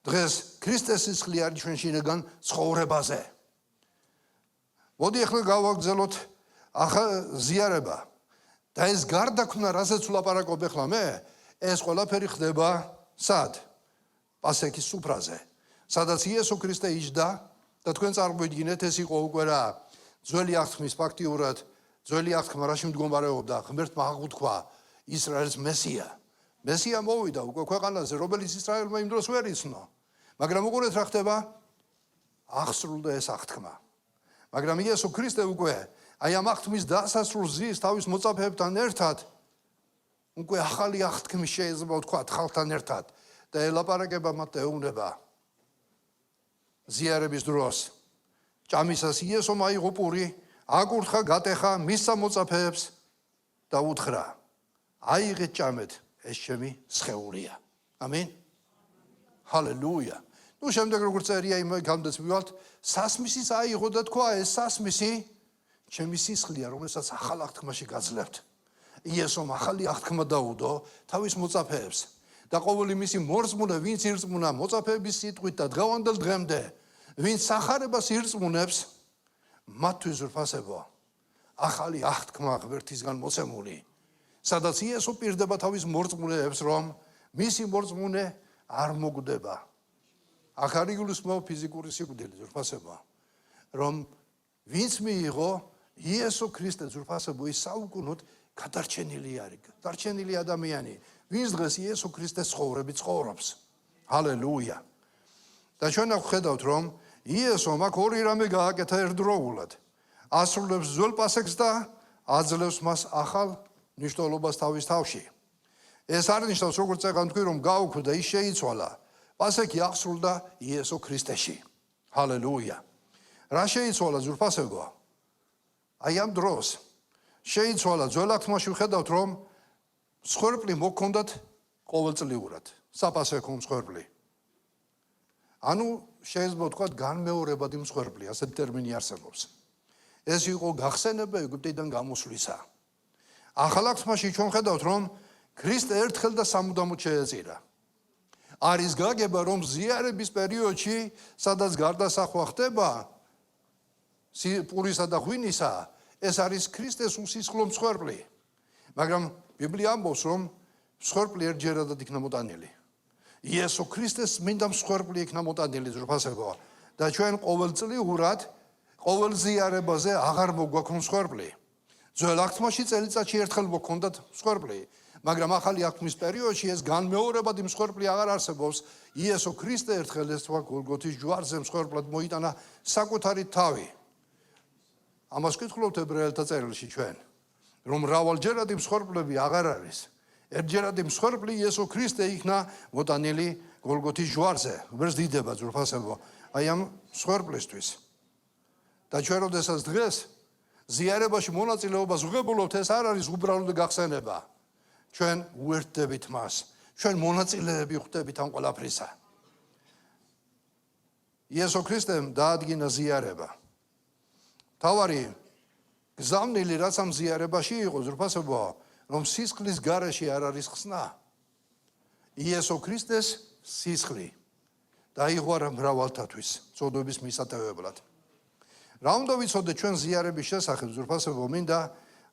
დღეს ქრისტეს სისხლი არის ჩვენ შინაგან ცხოვრებაზე. მოდი ახლა გავაგრძელოთ ზიარება. და ეს გარდაქმნა, რასაც ვლაპარაკობ ახლა მე, ეს ყველაფერი ხდება სად? პასექის სუფრაზე, სადაც იესო ქრისტე იჯდა და თქვენ წარმოიდგინეთ, ეს იყო უკვე რა ძველი აღთქმის ფაქტიურად, ძველი აღთქმა რაში მდგომარეობდა, ღმერთმა აღუთქვა ისრაელს მესია. მესია მოვიდა უკვე ქვეყანაზე, რომელიც ისრაელმა იმ დროს ვერ იცნო. მაგრამ უყურეთ რა ხდება? აღსრულდა ეს აღთქმა. მაგრამ იესო ქრისტე უკვე აი ამ აღთქმის დასასრულს ზის თავის მოწაფეებთან ერთად, უკვე ახალი აღთქმის შეიძლება ვთქვათ ხალხთან ერთად და ელაპარაკება მათ ეუბნება ზიარების დროს. ჭამისას იესომ აიღო პური, აკურთხა, გატეხა მის მოწაფეებს და უთხრა: აიღეთ ჭამეთ, ეს ჩემი სხეულია. ამინ. ჰალელუია. ნუ შემდეგ როგორც წერია იმ გამდეც მივალთ, სასმისის აიღო და თქვა ეს სასმისი ჩემი სისხლია, რომელსაც ახალ აღთქმაში გაძლევთ. იესომ ახალი აღთქმა დაუდო თავის მოწაფეებს და ყოველი მისი მორწმუნე, ვინც ირწმუნა მოწაფეების სიტყვით და დღევანდელ დღემდე, ვინც სახარებას ირწმუნებს, მათთვის ზრფასებო ახალი აღთქმა ღმერთისგან მოცემული, სადაც იესო პირდება თავის მორწმუნეებს, რომ მისი მორწმუნე არ მოგდება. აქ არ იგულისხმება ფიზიკური სიკვდილი, ზრფასებო, რომ ვინც მიიღო იესო ქრისტე ზრფასებო, ის საუკუნოდ გადარჩენილი არის, დარჩენილი ადამიანი, ვინც დღეს იესო ქრისტეს ცხოვრებით ცხოვრობს. ჰალელუია. და ჩვენ ვხედავთ, რომ იესომ აქ ორი რამე გააკეთა ერთდროულად. ასრულებს ძველ პასექს და აძლევს მას ახალ მნიშვნელობას თავის თავში. ეს არ ნიშნავს, როგორც წეგან თქვი, რომ გაუქმდა, ის შეიცვალა. პასექი აღსრულდა იესო ქრისტეში. ჰალელუია. რა შეიცვალა ზურფასებო? აი ამ დროს შეიცვალა ძველ აღთქმაში ვხედავთ, რომ მსხვერპლი მოქონდათ ყოველწლიურად, საპასექო მსხვერპლი. ანუ შეიძლება ვთქვათ განმეორებადი მსხვერპლი, ასეთი ტერმინი არსებობს. ეს იყო გახსენება ეგვიპტიდან გამოსვლისა. ახალ აღთქმაში ჩვენ ვხედავთ, რომ ქრისტე ერთხელ და სამუდამოდ შეეწირა. არის გაგება, რომ ზიარების პერიოდში, სადაც გარდასახვა ხდება, პურისა და ღვინისა, ეს არის ქრისტეს უსისხლო მსხვერპლი. მაგრამ ბიბლია ამბობს, რომ მსხვერპლი ერთჯერადად იქნა მოტანილი. იესო ქრისტეს მინდა მსხვერპლი იქნა მოტანილი ზრფასებო და ჩვენ ყოველწლიურად, ყოველ ზიარებაზე აღარ მოგვაქვს მსხვერპლი. ძველ აღთქმაში წელიწადში ერთხელ მოქონდათ მსხვერპლი, მაგრამ ახალი აღთქმის პერიოდში ეს განმეორებადი მსხვერპლი აღარ არსებობს. იესო ქრისტე ერთხელ ეს თქვა გოლგოთის ჯვარზე მსხვერპლად მოიტანა საკუთარი თავი. ამას ვკითხულობთ ებრაელთა წერილში ჩვენ, რომ მრავალჯერადი მსხვერპლები აღარ არის. ერთჯერადი მსხვერპლი იესო ქრისტე იქნა მოტანილი გოლგოთის ჯვარზე. ღმერთს დიდება ზრფასებო აი ამ მსხვერპლისთვის. და ჩვენ როდესაც დღეს ზიარებაში მონაწილეობას ვღებულობთ, ეს არ არის უბრალოდ გახსენება. ჩვენ უერთდებით მას. ჩვენ მონაწილეები ვხდებით ამ ყველაფრისა. იესო ქრისტემ დაადგინა ზიარება. თავარი გზავნილი რაც ამ ზიარებაში იყო, ზრფასებო, რომ სისხლის გარეშე არ არის ხსნა. იესო ქრისტეს სისხლი დაიღვარა მრავალთათვის წოდების მისატევებლად. რა უნდა ვიცოდეთ ჩვენ ზიარების შესახებ, ზრფასებო, მინდა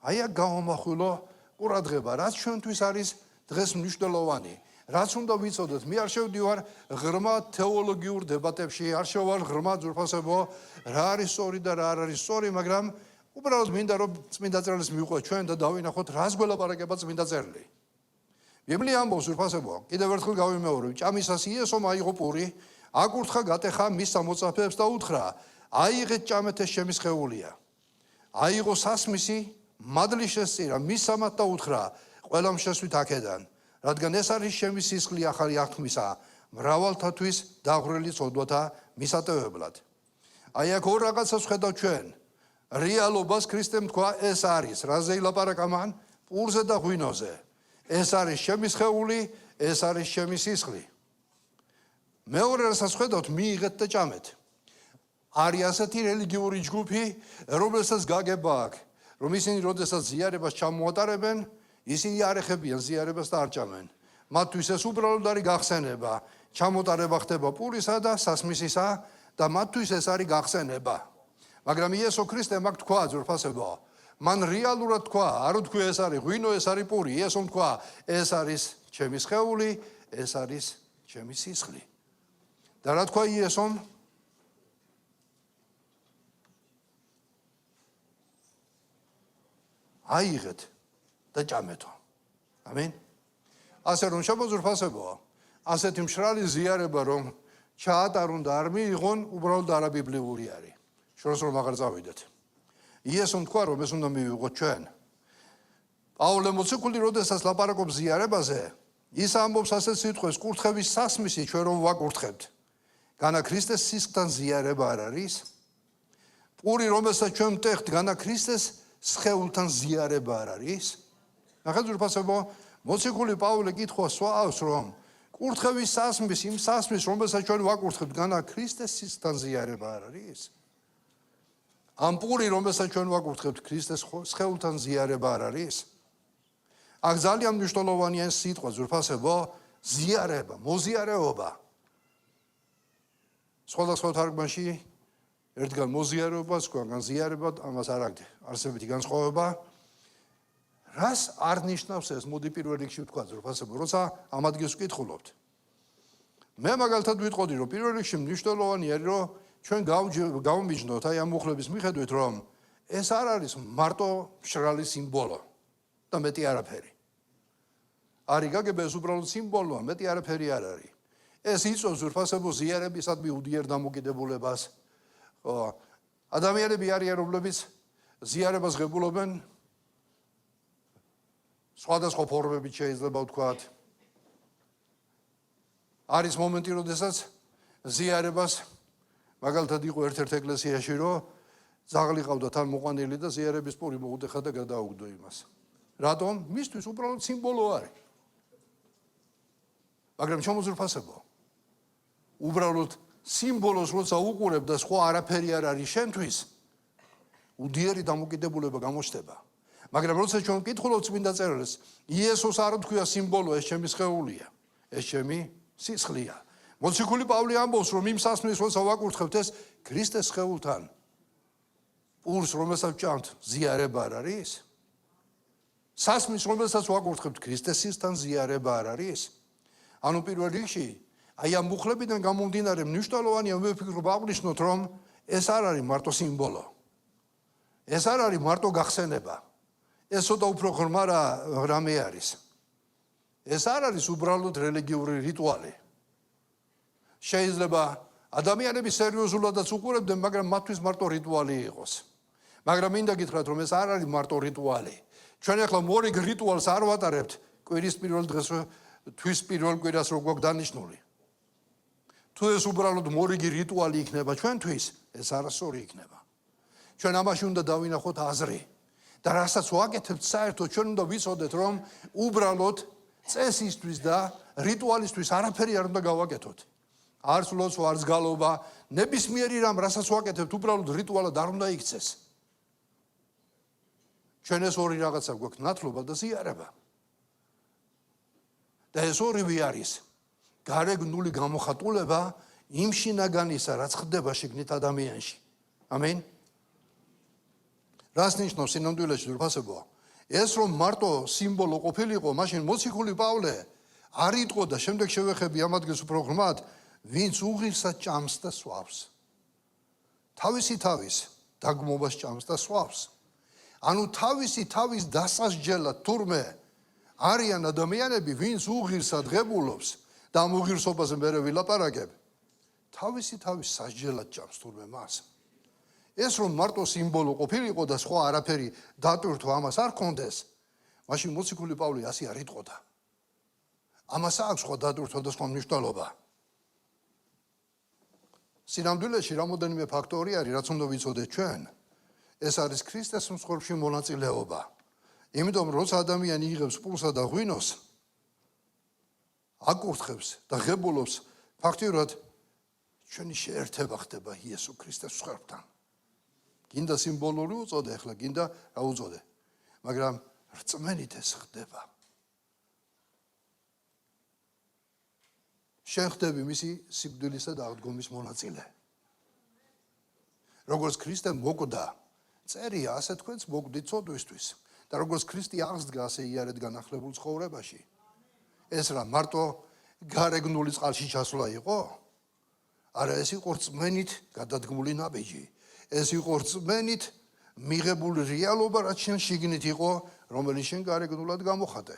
აი აქ გავამახვილო ყურადღება, რაც ჩვენთვის არის დღეს მნიშვნელოვანი. რაც უნდა ვიცოდეთ, მე არ შევდივარ ღრმა თეოლოგიურ დებატებში, არ შევარ ღრმა ზრფასებო, რა არის სწორი და რა არ არის სწორი, მაგრამ უბრალოდ მინდა რომ წმინდა წერილს მივყვეთ ჩვენ და დავინახოთ რას გველაპარაკება წმინდა წერილი. ბიბლია ამბობს ზრფასებო, კიდევ ერთხელ გავიმეორებ, ჭამისას იესომ აიღო პური, აკურთხა გატეხა მის სამოწაფეებს და უთხრა, აიღეთ ჭამეთ ეს ჩემი სხეულია. აიღო სასმისი, მადლი შესწირა, მის სამად და უთხრა, ყველამ შესვით აქედან, რადგან ეს არის ჩემი სისხლი ახალი აღთქმისა, მრავალთათვის დაღვრილი წოდვათა მისატევებლად. აი აქ ორ რაღაცას ვხედავ ჩვენ. რეალობას ქრისტემ თქვა, ეს არის, რაზე ილაპარაკა მან? პურზე და ღვინოზე. ეს არის ჩემი სხეული, ეს არის ჩემი სისხლი. მეორე რასაც ვხედავთ, მიიღეთ და ჭამეთ. არის ასეთი რელიგიური ჯგუფი, რომელსაც გაგება აქვს, რომ ისინი როდესაც ზიარებას ჩამოატარებენ, ისინი არ ეხებიან ზიარებას და არ ჭამენ. მათთვის ეს უბრალოდ არის გახსენება. ჩამოტარება ხდება პურისა და სასმისისა და მათთვის ეს არის გახსენება. მაგრამ იესო ქრისტემ აქ თქვა, ზრფასებო, მან რეალურად თქვა, არ თქვა ეს არის ღვინო, ეს არის პური, იესომ თქვა, ეს არის ჩემი სხეული, ეს არის ჩემი სისხლი. და რა თქვა იესომ? აიღეთ და ჭამეთო. ამინ. ასე რომ შემოზრფასებოა, ასეთი მშრალი ზიარება რომ ჩაატარონ და არ მიიღონ, უბრალოდ არაბიბლიური არის. შორს რომ აღარ წავიდეთ. იესომ თქვა, რომ ეს უნდა მივიღოთ ჩვენ. პაულე მოციქული როდესაც ლაპარაკობს ზიარებაზე, ის ამბობს ასეთ სიტყვებს, კურთხევის სასმისი ჩვენ რომ ვაკურთხებთ. განა ქრისტეს სისხლთან ზიარება არ არის? პური რომელსაც ჩვენ ვტეხთ, განა ქრისტეს სხეულთან ზიარება არ არის? ნახეთ ზრფასებო, მოციქული პაულე კითხვას სვავს, რომ კურთხევის სასმის, იმ სასმის, რომელსაც ჩვენ ვაკურთხებთ, განა ქრისტეს სისხლთან ზიარება არ არის? ამ პური, რომელსაც ჩვენ ვაკურთხებთ, ქრისტეს სხეულთან ზიარება არ არის? აქ ძალიან მნიშვნელოვანია ეს სიტყვა, ზრფასებო, ზიარება, მოზიარეობა. სხვადასხვა თარგმანში ერთგან მოზიარეობა, სხვაგან ზიარება, ამას არ აქვს არსებითი განსხვავება. რას არ ნიშნავს ეს? მოდი პირველ რიგში ვთქვა, ზრფასებო, როცა ამ ადგილს ვკითხულობთ. მე მაგალითად ვიტყოდი, რომ პირველ რიგში მნიშვნელოვანი არის, რომ ჩვენ გავმიჯნოთ აი ამ მუხლების მიხედვით, რომ ეს არ არის მარტო მშრალი სიმბოლო და მეტი არაფერი. არის გაგება ეს უბრალოდ სიმბოლოა, მეტი არაფერი არ არის. ეს იწვევს ზრფასებო ზიარებისადმი უდიერ დამოკიდებულებას. ადამიანები არიან, რომლებიც ზიარებას ღებულობენ სხვადასხვა ფორმებით შეიძლება ვთქვათ. არის მომენტი, როდესაც ზიარებას მაგალითად იყო ერთ-ერთ ეკლესიაში, რომ ძაღლი ყავდა თან მოყვანილი და ზიარების პური მოუტეხა და გადაუგდო იმას. რატომ? მისთვის უბრალოდ სიმბოლო არის. მაგრამ შემოზრფასებო, უბრალოდ სიმბოლოს როცა უყურებ და სხვა არაფერი არ არის შენთვის, უდიერი დამოკიდებულება გამოჩნდება. მაგრამ როცა ჩვენ ვკითხულობთ წმინდა წერილს, იესოს არ თქვია სიმბოლო, ეს ჩემი სხეულია, ეს ჩემი სისხლია. მოციქული პავლე ამბობს, რომ იმ სასმის როცა ვაკურთხებთ, ეს ქრისტეს სხეულთან პურს, რომელსაც ჭამთ, ზიარება არ არის? სასმის, რომელსაც ვაკურთხებთ, ქრისტეს სისხლთან ზიარება არ არის? ანუ პირველ რიგში აი ამ მუხლებიდან გამომდინარე მნიშვნელოვანია ვიფიქროთ, აღნიშნოთ, რომ ეს არ არის მარტო სიმბოლო. ეს არ არის მარტო გახსენება. ეს ცოტა უფრო ღრმა რამე არის. ეს არ არის უბრალოდ რელიგიური რიტუალი. შეიძლება ადამიანები სერიოზულადაც უყურებდნენ, მაგრამ მათთვის მარტო რიტუალი იყოს. მაგრამ მინდა გითხრათ, რომ ეს არ არის მარტო რიტუალი. ჩვენ ახლა მორიგ რიტუალს არ ვატარებთ კვირის პირველ დღეს, თვის პირველ კვირას რო გვაქვს დანიშნული. თუ ეს უბრალოდ მორიგი რიტუალი იქნება ჩვენთვის, ეს არასწორი იქნება. ჩვენ ამაში უნდა დავინახოთ აზრი. და რასაც ვაკეთებთ, საერთოდ ჩვენ უნდა ვიცოდეთ, რომ უბრალოდ წესისთვის და რიტუალისთვის არაფერი არ უნდა გავაკეთოთ. არც ლოცვა, არც გალობა, ნებისმიერი რამ, რასაც ვაკეთებთ, უბრალოდ რიტუალად არ უნდა იქცეს. ჩვენ ეს ორი რაღაცა გვაქვს, ნათლობა და ზიარება. და ეს ორივე არის გარეგნული გამოხატულება იმ შინაგანისა, რაც ხდება შიგნით ადამიანში. ამენ. რას ნიშნავს სინამდვილეში ძვირფასებო? ეს რომ მარტო სიმბოლო ყოფილიყო, მაშინ მოციქული პავლე არ იტყო და შემდეგ შევეხები ამ ადგილს უფრო ღრმად, ვინც უღირსად ჭამს და სვავს. თავისი თავის დაგმობას ჭამს და სვავს. ანუ თავისი თავის დასასჯელად თურმე არიან ადამიანები, ვინც უღირსად ღებულობს და ამ უღირსობაზე მერე ვილაპარაკებ, თავისი თავის სასჯელად ჭამს თურმე მას. ეს რომ მარტო სიმბოლო ყოფილიყო და სხვა არაფერი დატვირთვა ამას არ კონდეს, მაშინ მოციქული პავლე ასე არ იტყოდა. ამას აქვს სხვა დატვირთვა და სხვა მნიშვნელობა. სინამდვილეში რამოდენიმე ფაქტორი არის, რაც უნდა ვიცოდეთ ჩვენ. ეს არის ქრისტეს მსხვერპლში მონაწილეობა. იმიტომ რომ როცა ადამიანი იღებს პულსა და ღვინოს, აკურთხებს და ღებულობს, ფაქტიურად ჩვენი შეერთება ხდება იესო ქრისტეს მსხვერპლთან. გინდა სიმბოლური უწოდე, ახლა გინდა რა უწოდე, მაგრამ რწმენით ეს ხდება. შენ ხდები მისი სიკვდილისა და აღდგომის მონაწილე. როგორც ქრისტემ მოკვდა, წერია ასე თქვენც მოკვდით ცოდვისთვის. და როგორც ქრისტე აღსდგა, ასე იარეთ განახლებულ ცხოვრებაში. ეს რა მარტო გარეგნული წყალში ჩასვლა იყო? არა, ეს იყო რწმენით გადადგმული ნაბიჯი. ეს იყო რწმენით მიღებული რეალობა, რაც შენ შიგნით იყო, რომელიც შენ გარეგნულად გამოხატე.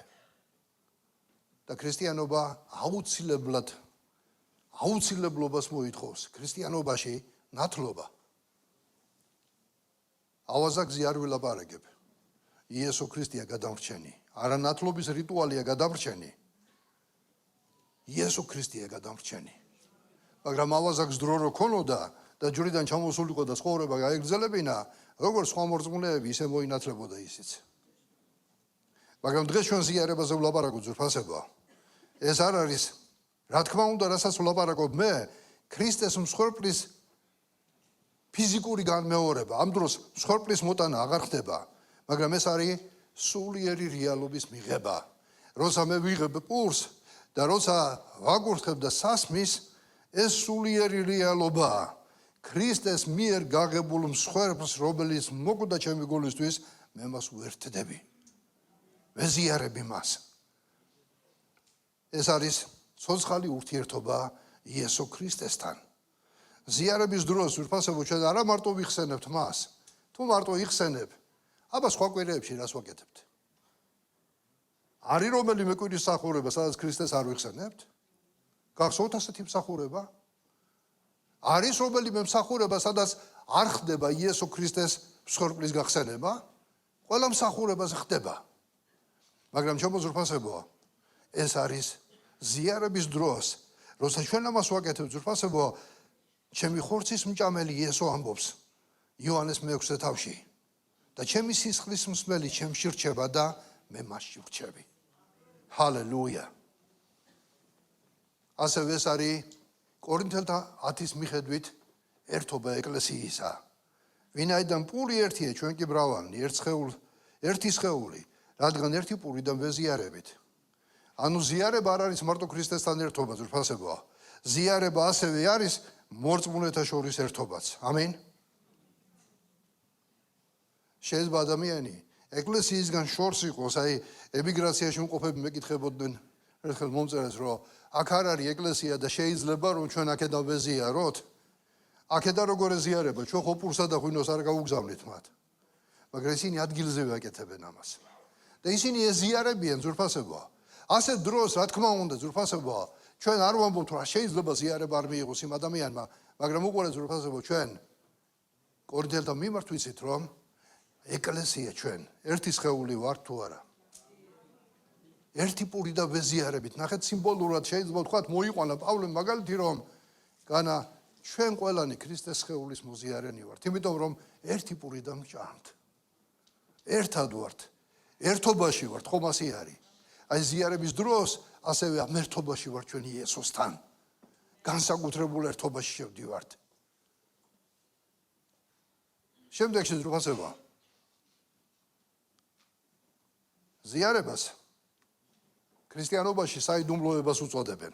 და ქრისტიანობა აუცილებლობას მოითხოვს. ქრისტიანობაში ნათლობა. ავაზაკზე არ ვილაპარაკებ. იესო ქრისტეა გადამრჩენი. არა ნათლობის რიტუალია გადამრჩენი. იესო ქრისტეა გადამრჩენი. მაგრამ ავაზაკს დრო რო ქონოდა და ჯვრიდან ჩამოსულიყო და ცხოვრება გაეგრძელებინა, როგორც სხვა მორწმუნეები, ისე მოინათლებოდა ისიც. მაგრამ დღეს ჩვენ ზიარებაზე ვლაპარაკობ ძვირფასებო. ეს არ არის, რა თქმა უნდა, რასაც ვლაპარაკობ მე, ქრისტეს მსხვერპლის ფიზიკური განმეორება. ამ დროს მსხვერპლის მოტანა აღარ ხდება, მაგრამ ეს არის სულიერი რეალობის მიღება. როცა მე ვიღებ პურს და როცა ვაკურთხებ და სასმის, ეს სულიერი რეალობაა. ქრისტეს მიერ გაღებულ მსხვერპლს, რომელიც მოკვდა ჩემი გულისთვის, მე მას უერთდები. ვეზიარები მას. ეს არის ცოცხალი ურთიერთობა იესო ქრისტესთან. ზიარების დროს ვირფასებო ჩვენ არა მარტო ვიხსენებთ მას. თუ მარტო იხსენებ, აბა სხვა კვირეებში რას ვაკეთებთ? არის რომელიმე კვირის მსახურება, სადაც ქრისტეს არ ვიხსენებთ? გახსოვთ ასეთი მსახურება? არის რომელიმე მსახურება, სადაც არ ხდება იესო ქრისტეს მსხვერპლის გახსენება? ყველა მსახურებაზე ხდება. მაგრამ ჩემო ძვირფასებო, ეს არის ზიარების დროს, როცა ჩვენ ამას ვაკეთებთ, ძვირფასებო, ჩემი ხორცის მჭამელი იესო ამბობს იოანეს მე-6 თავში და ჩემი სისხლის მსმელი ჩემში რჩება და მე მასში ვრჩები. ჰალელუია. ასევე ეს არის კორინთელთა 10-ის მიხედვით ერთობა ეკლესიისა. ვინაიდან პური ერთია, ჩვენ კი ბრავალნი, ერთი სხეული, რადგან ერთი პურიდან ვეზიარებით. ანუ ზიარება არ არის მარტო ქრისტესთან ერთობა, ძვირფასებო. ზიარება ასევე არის მორწმუნეთა შორის ერთობაც. ამინ. შეიძლება ადამიანი ეკლესიისგან შორს იყოს, აი ემიგრაციაში მყოფები მეკითხებოდნენ ერთხელ მომწერეს, რომ აქ არ არის ეკლესია და შეიძლება რომ ჩვენ აქედან ვეზიაროთ. აქედან როგორ ეზიარება? ჩვენ ხო პურსა და ღვინოს არ გავუგზავნით მათ. მაგრამ ისინი ადგილზე ვაკეთებენ ამას. და ისინი ეზიარებიან ძვირფასებო. ასე დროს, რა თქმა უნდა, ძვირფასებო, ჩვენ არ ვამბობთ, რომ შეიძლება ზიარება არ მიიღოს იმ ადამიანმა, მაგრამ უყურეთ ძვირფასებო, ჩვენ კორინთელთა მიმართ ვიცით, რომ ეკლესია ჩვენ ერთი სხეული ვართ თუ არა. ერთი პური და ვეზიარებით. ნახეთ, სიმბოლურად შეიძლება ვთქვათ, მოიყვანა პავლემ მაგალითი, რომ განა ჩვენ ყველანი ქრისტეს სხეულის მოზიარენი ვართ, იმიტომ რომ ერთი პური დამჭამთ. ერთად ვართ, ერთობაში ვართ, ხომ ასე არის? აი ზიარების დროს ასევე ამ ერთობაში ვართ ჩვენ იესოსთან. განსაკუთრებულ ერთობაში შევდივართ. შემდეგში ზრუხასება. ზიარებას ქრისტიანობაში საიდუმლოებას უწოდებენ.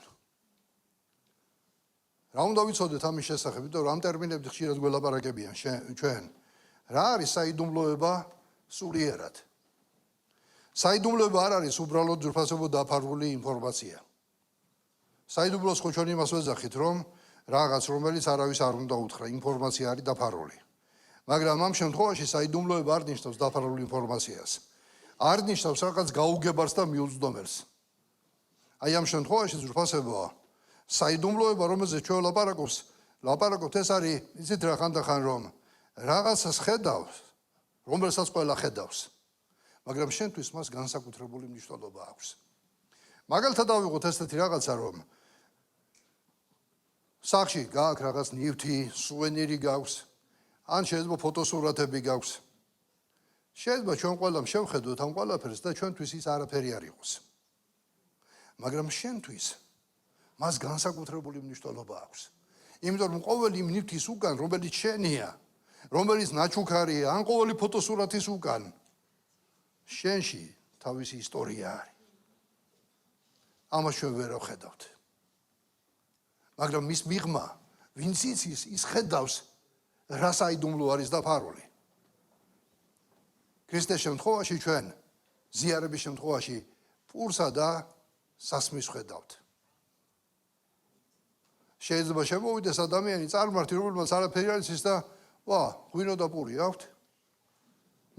რა უნდა ვიცოდეთ ამის შესახებ, იმიტომ რომ ამ ტერმინებზე ხშირად გველაპარაკებიან ჩვენ. რა არის საიდუმლოება სულიერად? საიდუმლოება არ არის უბრალოდ ზრუხასებო დაფარული ინფორმაცია. საიდუმლოს ხო ჩვენ იმას ვეძახით, რომ რაღაც რომელიც არავის არ უნდა უთხრა, ინფორმაცია არის დაფარული. მაგრამ ამ შემთხვევაში საიდუმლოება არ ნიშნავს დაფარულ ინფორმაციას. არ ნიშნავს რაღაც გაუგებარს და მიუძდომელს. აი ამ შემთხვევაში ზრუხასებოა საიდუმლოება, რომელზეც ჩვენ ლაპარაკობთ, ეს არის იცით რა ხანდახან რომ რაღაცას ხედავს, რომელსაც ყველა ხედავს. მაგრამ შენთვის მას განსაკუთრებული მნიშვნელობა აქვს. მაგალითად ავიღოთ ესეთი რაღაცა, რომ სახში გააქვს რაღაც ნივთი, სუვენირი გაქვს, ან შეიძლება ფოტოსურათები გაქვს. შეიძლება ჩვენ ყველამ შევხედოთ ამ ყველაფერს და ჩვენთვის ის არაფერი არ იყოს. მაგრამ შენთვის მას განსაკუთრებული მნიშვნელობა აქვს. იმიტომ რომ ყოველი იმ ნივთის უკან, რომელიც შენია, რომელიც ნაჩუქარია, ან ყოველი ფოტოსურათის უკან შენში თავისი ისტორია არის. ამას ჩვენ ვერ ვხედავთ. მაგრამ მის მიღმა, ვინც იცის, ის ხედავს, რა საიდუმლო არის დაფარული. ქრისტეს შემთხვევაში ჩვენ ზიარების შემთხვევაში პურსა და სასმის ხედავთ. შეიძლება შემოვიდეს ადამიანი წარმართი, რომელმაც არაფერი არ იცის და ვა, ღვინო და პური აქვთ.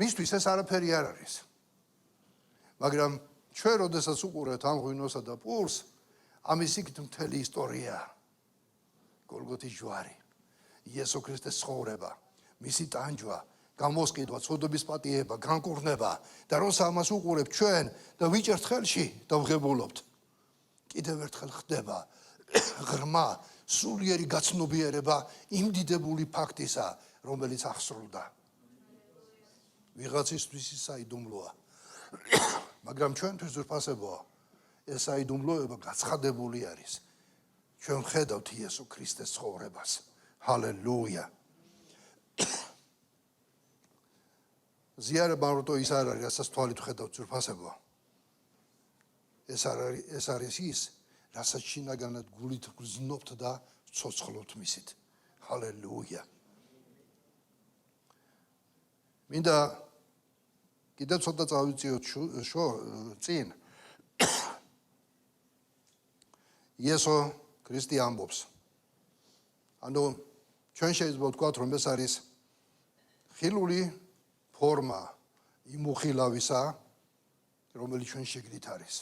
მისთვის ეს არაფერი არ არის. მაგრამ ჩვენ როდესაც უყურებთ ამ ღვინოსა და პურს, ამის იქით მთელი ისტორია. გოლგოთის ჯვარი, იესო ქრისტეს ცხოვრება, მისი ტანჯვა, გამოსყიდვა, ცოდვების პატიება, განკურნება და როცა ამას უყურებთ ჩვენ და ვიჭერთ ხელში და ვღებულობთ, კიდევ ერთხელ ხდება ღრმა, სულიერი გაცნობიერება იმ დიდებული ფაქტისა, რომელიც აღსრულდა. ვიღაცისთვის ის საიდუმლოა. მაგრამ ჩვენთვის ზრფასებოა, ეს საიდუმლოება გაცხადებული არის. ჩვენ ვხედავთ იესო ქრისტეს ცხოვრებას. ჰალელუია. ზიარება როტო ის არ არის, რასაც თვალით ვხედავთ ზრფასებოა. ეს არის ის, რასაც შინაგანად გულით გრძნობთ და ცოცხლობთ მისით. ჰალელუია. მინდა კიდევ ცოტა წავიწიოთ წინ. იესო ქრისტე ამბობს. ანუ ჩვენ შეიძლება ვთქვათ, რომ ეს არის ხილული ფორმა იმ უხილავისა, რომელიც ჩვენ შეგნით არის.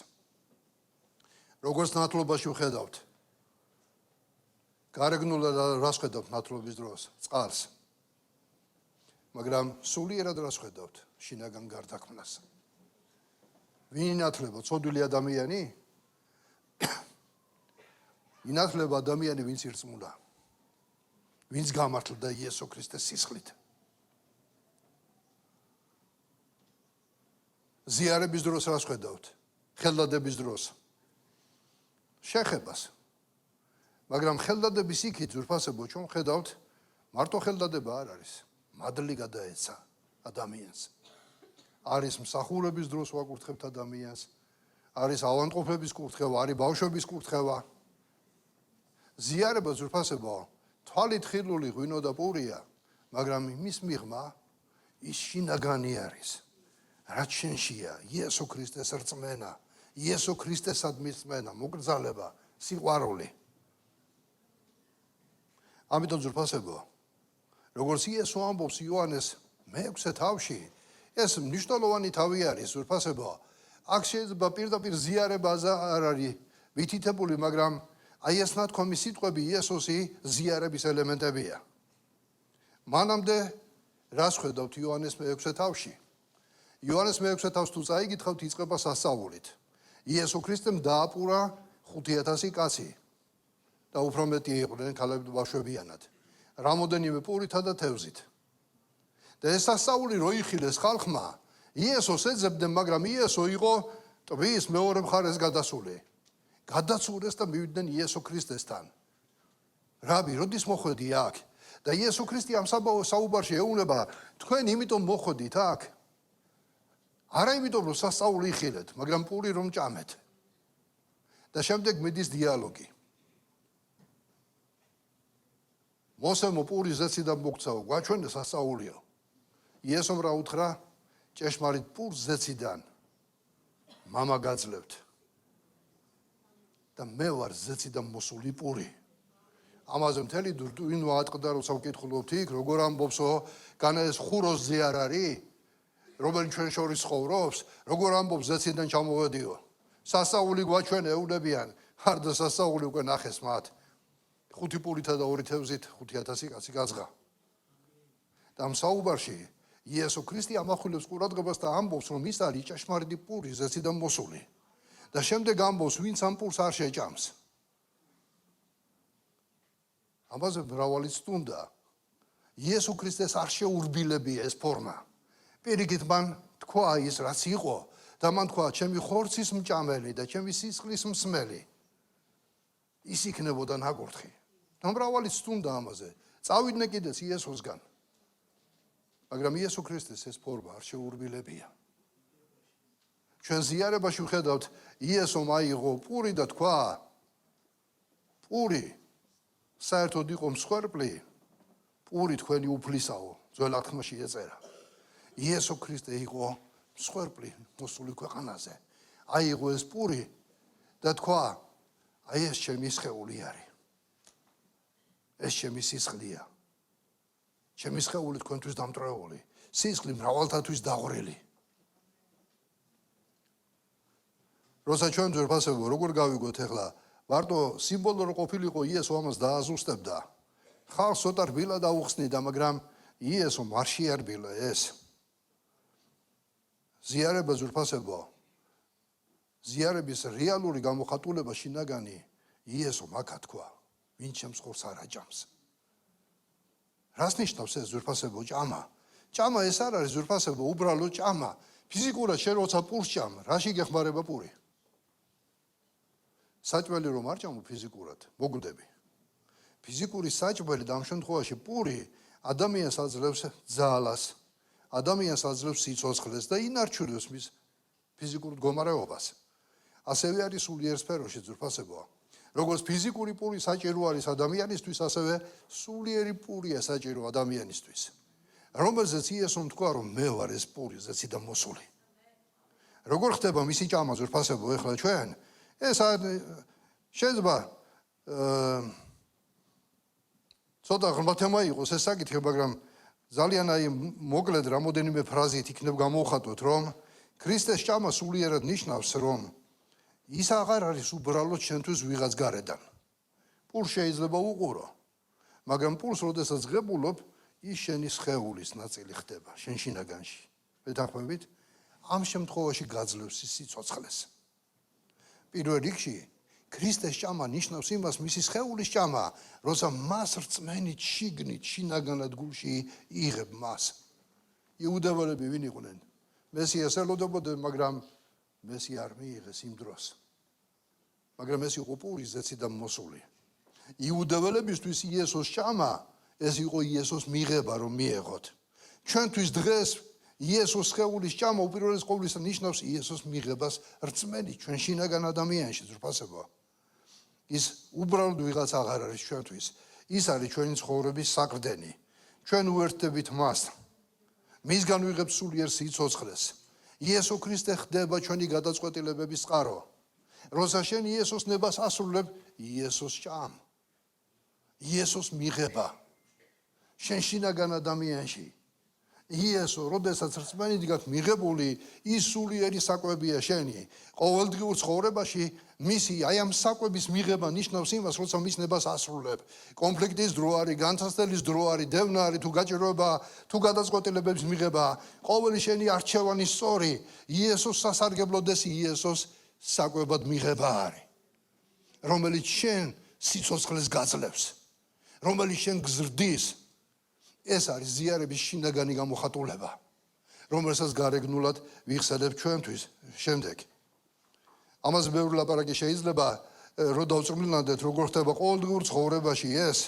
როგორც ნათლობაში ვხედავთ. გარეგნულად რას ხედავთ ნათლობის დროს? წყალს. მაგრამ სულიერად რას ხედავთ? შინაგან გარდაქმნას. ვინ ინათლება? ცოდვილი ადამიანი? ინათლება ადამიანი, ვინც ირწმუნა. ვინც გამართლდა იესო ქრისტეს სისხლით. ზიარების დროს რას ხედავთ? ხელდადების დროს. შეხებას. მაგრამ ხელდადების იქით ზურფასებო ჩვენ ხედავთ, მარტო ხელდადება არ არის. მადლი გადაეცა ადამიანს. არის მსახურების დროს ვაკურთხებთ ადამიანს, არის ავადმყოფების კურთხევა, არის ბავშვების კურთხევა. ზიარება ზურფასებო თვალით ხილული ღვინო და პურია, მაგრამ იმის მიღმა ის შინაგანი არის. რაც შენშია, იესო ქრისტეს რწმენა, იესო ქრისტესადმი რწმენა, მოკრძალება, სიყვარული. ამიტომ ზურფასებო, როგორც იესო ამბობს იოანეს მე-6 თავში, ეს მნიშვნელოვანი თავი არის ზურფასებო. აქ შეიძლება პირდაპირ ზიარება არ არის ვითითებული, მაგრამ აი ეს ნათქვამი სიტყვები იესოსი ზიარების ელემენტებია. მანამდე რას ხედავთ იოანეს მე-6 თავში? იოანეს მე-6 თავს თუ წაიგითხავთ, იწყება სასწაულით. იესო ქრისტემ დააპურა 5000 კაცი. და უფრო მეტი იყვნენ ქალები და ბავშვებიანად. რამოდენიმე პურითა და თევზით. და ეს სასწაული რო იხილეს ხალხმა, იესოს ეძებდნენ, მაგრამ იესო იყო ტბის მეორე მხარეს გადასული. გადაცურეს და მივიდნენ იესო ქრისტესთან. რაბი, როდის მოხვედი აქ? და იესო ქრისტე ამ საუბარში ეუბნება, თქვენ იმიტომ მოხვედით აქ? არა იმიტომ რომ სასწაული იხილეთ, მაგრამ პური რომ ჭამეთ. და შემდეგ მიდის დიალოგი. მოსემო პური ზეციდან მოგცაო, გვაჩვენე სასწაულიო. იესომ რა უთხრა? ჭეშმარიტ პურს ზეციდან მამა გაძლევთ. და მე ვარ ზეციდან მოსული პური. ამაზე მთელი დვინო ატყდა რომ საკითხულობთ იქ, როგორ ამბობსო, განა ეს ხუროს ზე არ არის? რომელიც ჩვენ შორის ცხოვრობს, როგორ ამბობს ზეციდან ჩამოვედიო. სასწაული გვაჩვენე ეუბნებიან, არდა სასწაული უკვე ნახეს მათ. 5 პურითა და 2 თევზით 5000 კაცი გაძღა. და ამ საუბარში იესო ქრისტე ამახვილებს ყურადღებას და ამბობს, რომ ის არის ჭეშმარიტი პური ზეციდან მოსული. და შემდეგ ამბობს, ვინც ამ პურს არ შეჭამს. ამაზე მრავალი სტუნდა. იესო ქრისტეს არ შეურბილებია ეს ფორმა. პირიქით მან თქვა ის რაც იყო და მან თქვა ჩემი ხორცის მჭამელი და ჩემი სისხლის მსმელი ის იქნებოდა ნაკურთხი. და მრავალი სტუნდა ამაზე. წავიდნენ კიდეც იესოსგან. მაგრამ იესო ქრისტეს ეს ფორმა არ შეურბილებია. ჩვენ ზიარებაში ვხედავთ იესომ აიღო პური და თქვა პური საერთოდ იყო მსხვერპლი, პური თქვენი უფლისაო, ძველ აღთქმაში ეწერა. იესო ქრისტე იყო მსხვერპლი მოსული ქვეყანაზე. აიღო ეს პური და თქვა, აი ეს ჩემი სხეული არის. ეს ჩემი სისხლია. ჩემი სხეული თქვენთვის დამტვრეული, სისხლი მრავალთათვის დაღვრილი. როცა ჩვენ ძვირფასებო, როგორ გავიგოთ ახლა, მარტო სიმბოლო რო ყოფილიყო იესო ამას დააზუსტებდა. ხალხს ცოტა რბილა დაუხსნიდა, მაგრამ იესო არ შეარბილა ეს. ზიარება ძვირფასებო, ზიარების რეალური გამოხატულება შინაგანი იესო მაგა თქვა, ვინ ჩემს ხორცს არ აჭამს. რას ნიშნავს ეს ძვირფასებო ჭამა? ჭამა ეს არ არის ძვირფასებო, უბრალო ჭამა. ფიზიკურად შენ როცა პურს ჭამ, რაში გეხმარება პური? საჭმელი რომ არ ჭამო ფიზიკურად, მოგვდები. ფიზიკური საჭმელი და ამ შემთხვევაში პური ადამიანს აძლევს ძალას, ადამიანს აძლევს სიცოცხლეს და ინარჩუნებს მის ფიზიკურ მდგომარეობას. ასევე არის სულიერ სფეროში ძვირფასებო. როგორც ფიზიკური პური საჭირო არის ადამიანისთვის, ასევე სულიერი პურია საჭირო ადამიანისთვის. რომელზეც იესომ თქვა, რომ მე ვარ ეს პური ზეციდან მოსული. როგორ ხდება მისი ჭამა ძვირფასებო ახლა ჩვენ? ეს შეიძლება ცოტა ღრმა თემა იყოს ეს საკითხი, მაგრამ ძალიან მოკლედ რამოდენიმე ფრაზით იქნებ გამოვხატოთ, რომ ქრისტეს ჭამა სულიერად ნიშნავს, რომ ის აღარ არის უბრალოდ შენთვის ვიღაც გარედან. პურს შეიძლება უყურო, მაგრამ პურს როდესაც ღებულობ, ის შენი სხეულის ნაწილი ხდება, შენ შინაგანში. მეთანხმებით? ამ შემთხვევაში გაძლევს ის სიცოცხლეს. პირველ რიგში ქრისტეს ჭამა ნიშნავს იმას, მისი სხეულის ჭამა, როცა მას რწმენით შიგნით შინაგანად გულში იღებ მას. იუდეველები ვინ იყვნენ? მესიას ელოდებოდნენ, მაგრამ მესი არ მიიღეს იმ დროს. მაგრამ ეს იყო პური ზეციდან მოსული. იუდეველებისთვის იესოს ჭამა, ეს იყო იესოს მიღება, რომ მიეღოთ. ჩვენთვის დღეს იესოს სხეულის ჭამა უპირველეს ყოვლისა ნიშნავს იესოს მიღებას რწმენით ჩვენ შინაგან ადამიანში, ძვირფასებო. ის უბრალოდ ვიღაც აღარ არის ჩვენთვის. ის არის ჩვენი ცხოვრების საყრდენი. ჩვენ უერთდებით მას. მისგან ვიღებთ სულიერ სიცოცხლეს. იესო ქრისტე ხდება ჩვენი გადაწყვეტილებების წყარო. როცა შენ იესოს ნებას ასრულებ, იესოს ჭამ. იესოს მიღება. შენ შინაგან ადამიანში. იესო, როდესაც რწმენით გაქვს მიღებული, ის სულიერი საკვებია შენი. ყოველდღიურ ცხოვრებაში მისი აი ამ საკვების მიღება ნიშნავს იმას, როცა მის ნებას ასრულებ. კონფლიქტის დრო არის, განცდების დრო არის, დევნა არის, თუ გაჭიროება, თუ გადაწყვეტილებების მიღება, ყოველი შენი არჩევანი სწორი, იესოს სასარგებლოდ ეს იესოს საკვებად მიღება არის. რომელიც შენ სიცოცხლეს გაძლევს, რომელიც შენ გზრდის, ეს არის ზიარების შინაგანი გამოხატულება, რომელსაც გარეგნულად ვიხსენებ ჩვენთვის შემდეგ. ამას ბევრი ლაპარაკი შეიძლება რომ დავწმუნდეთ, როგორ ხდება ყოველდღიურ ცხოვრებაში ეს,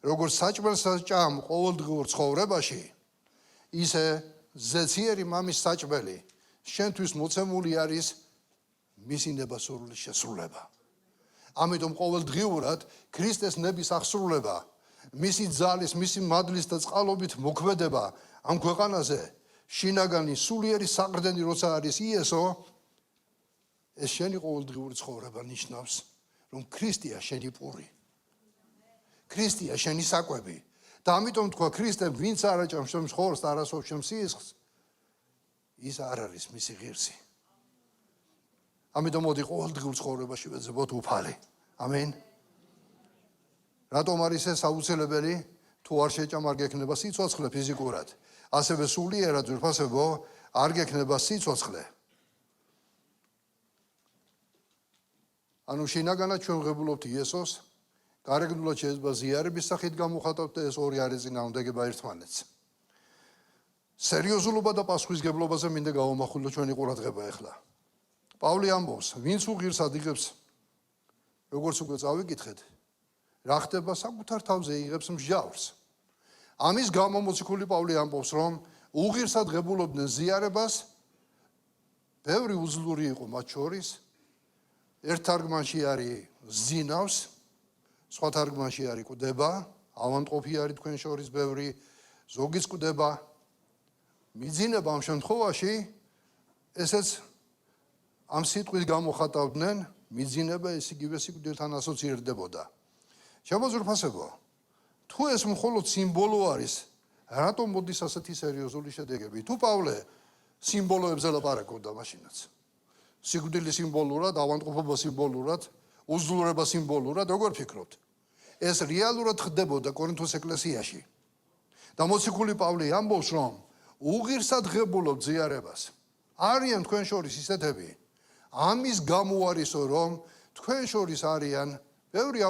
როგორც საჭმელს ჭამ ყოველდღიურ ცხოვრებაში, ისე ზეციერი მამის საჭმელი შენთვის მოცემული არის მისი ნებასურული შესრულება. ამიტომ ყოველდღიურად ქრისტეს ნების აღსრულება, მისი ძალის, მისი მადლის და წყალობით მოქმედება ამ ქვეყანაზე შინაგანი სულიერი საყრდენი როცა არის იესო, ეს შენი ყოველდღიური ცხოვრება ნიშნავს, რომ ქრისტეა შენი პური. ქრისტეა შენი საკვები. და ამიტომ თქვა ქრისტემ, ვინც არ აჭამს შენ ხორცს და არასოდეს შენ სისხლს, ის არ არის მისი ღირსი. ამიტომ მოდი ყოველდღიურ ცხოვრებაში ვეძებოთ უფალი. ამენ. რატომ არის ეს აუცილებელი? თუ არ შეჭამ არ გექნება სიცოცხლე ფიზიკურად, ასევე სულიერად ძვირფასებო არ გექნება სიცოცხლე. ანუ შინაგანად ჩვენ ვღებულობთ იესოს, გარეგნულად შეიძლება ზიარების სახით გამოხატავთ და ეს ორი არის წინააღმდეგება ერთმანეთს. სერიოზულობა და პასუხისგებლობაზე მინდა გავამახვილო ჩვენი ყურადღება ახლა. პავლე ამბობს, ვინც უღირსად იღებს, როგორც უკვე წავიკითხეთ, რა ხდება საკუთარ თავზე იღებს მსჯავრს. ამის გამო მოციქული პავლე ამბობს, რომ უღირსად ღებულობდნენ ზიარებას, ბევრი უძლური იყო მათ შორის, ერთ თარგმანში არის ზინავს, სხვა თარგმანში არის კვდება, ავანტყოფი არის თქვენ შორის ბევრი, ზოგიც კვდება. მიძინება ამ შემთხვევაში ესეც ამ სიტყვის გამოხატავდნენ, მიძინება ეს იგივე სიკვდილთან ასოცირდებოდა. შემოძვრფასებო, თუ ეს მხოლოდ სიმბოლო არის, რატომ მოდის ასეთი სერიოზული შედეგები? თუ პავლე სიმბოლოებზე ლაპარაკობდა მაშინაც. სიკვდილი სიმბოლურად, ავანტყოფობა სიმბოლურად, უძლურება სიმბოლურად, როგორ ფიქრობთ? ეს რეალურად ხდებოდა კორინთოს ეკლესიაში. და მოციქული პავლე ამბობს, რომ უღირსად ღებულობ ზიარებას. არიან თქვენ შორის ისეთები, ამის გამოარისო, რომ თქვენ შორის არიან ბევრი,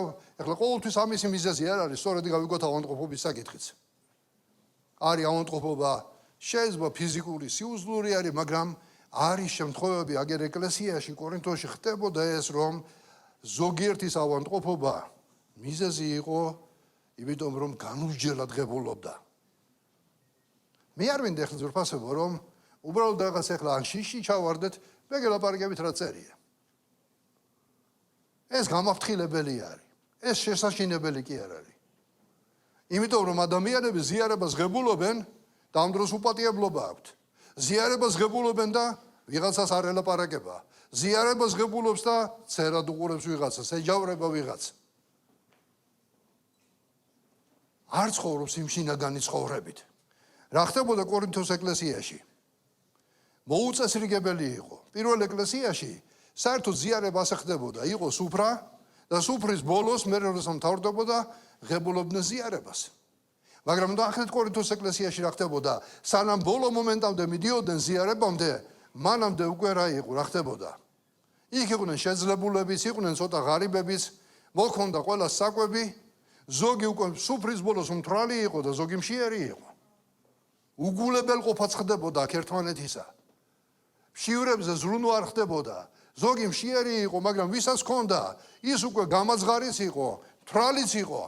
ახლა ყოველთვის ამისი მიზეზი არ არის, სწორედ გავიგოთ ავანტყოფობის საკითხიც. არის ავანტყოფობა, შეიძლება ფიზიკური სიუძლური არის, მაგრამ არის შემთხვევები, აგერ ეკლესიაში, კორინთოში ხდებოდა ეს, რომ ზოგიერთის ავანტყოფობა მიზეზი იყო, იმიტომ რომ განუსჯელად ღებულობდა. მე არ მინდა ახლა ზურფასებო, რომ უბრალოდ რაღაც ახლა ან შიში ჩავარდეთ, მე გელაპარაკებით რა წერია. ეს გამაფრთხილებელი არის. ეს შესაშინებელი კი არ არის. იმიტომ რომ ადამიანები ზიარებას ღებულობენ და ამ დროს უპატიებლობა აქვთ. ზიარებას ღებულობენ და ვიღაცას არ ელაპარაკება. ზიარებას ღებულობს და წერად უყურებს ვიღაცას, ეჯავრება ვიღაც. არ ცხოვრობს იმ შინაგანი ცხოვრებით. რა ხდებოდა კორინთოს ეკლესიაში? მოუწესრიგებელი იყო. პირველ ეკლესიაში საერთოდ ზიარება ასე ხდებოდა, იყო სუფრა და სუფრის ბოლოს მე როდესაც მთავრდებოდა, ღებულობდნენ ზიარებას. მაგრამ ნახეთ კორინთოს ეკლესიაში რა ხდებოდა, სანამ ბოლო მომენტამდე მიდიოდნენ ზიარებამდე, მანამდე უკვე რა იყო, რა ხდებოდა. იქ იყვნენ შეძლებულებიც, იყვნენ ცოტა ღარიბებიც, მოქონდა ყველა საკვები, ზოგი უკვე სუფრის ბოლოს მთვრალი იყო და ზოგი მშიერი იყო. უგულებელყოფაც ხდებოდა აქ ერთმანეთისა. მშივრებზე ზრუნვა არ ხდებოდა. ზოგი მშიერი იყო, მაგრამ ვისაც ჰქონდა, ის უკვე გამაძღარიც იყო, მთვრალიც იყო.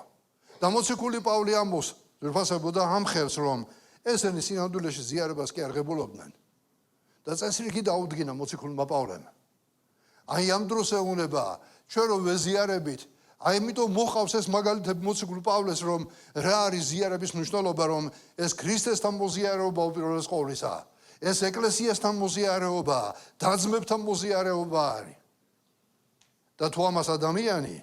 და მოციქული პავლე ამბობს, ზრფასებოდა ამხელს, რომ ესენი სინამდვილეში ზიარებას კი არ ღებულობდნენ. და წესრიგი დაუდგინა მოციქულმა პავლემ. აი ამ დროს ეუბნება, ჩვენ რომ ვეზიარებით, აი იმიტომ მოყავს ეს მაგალითები მოციქულ პავლეს, რომ რა არის ზიარების მნიშვნელობა, რომ ეს ქრისტესთან მოზიარება უპირველეს ყოვლისა, ეს ეკლესიასთან მოზიარება, დაძმებთან მოზიარება არის. და თუ ამას ადამიანი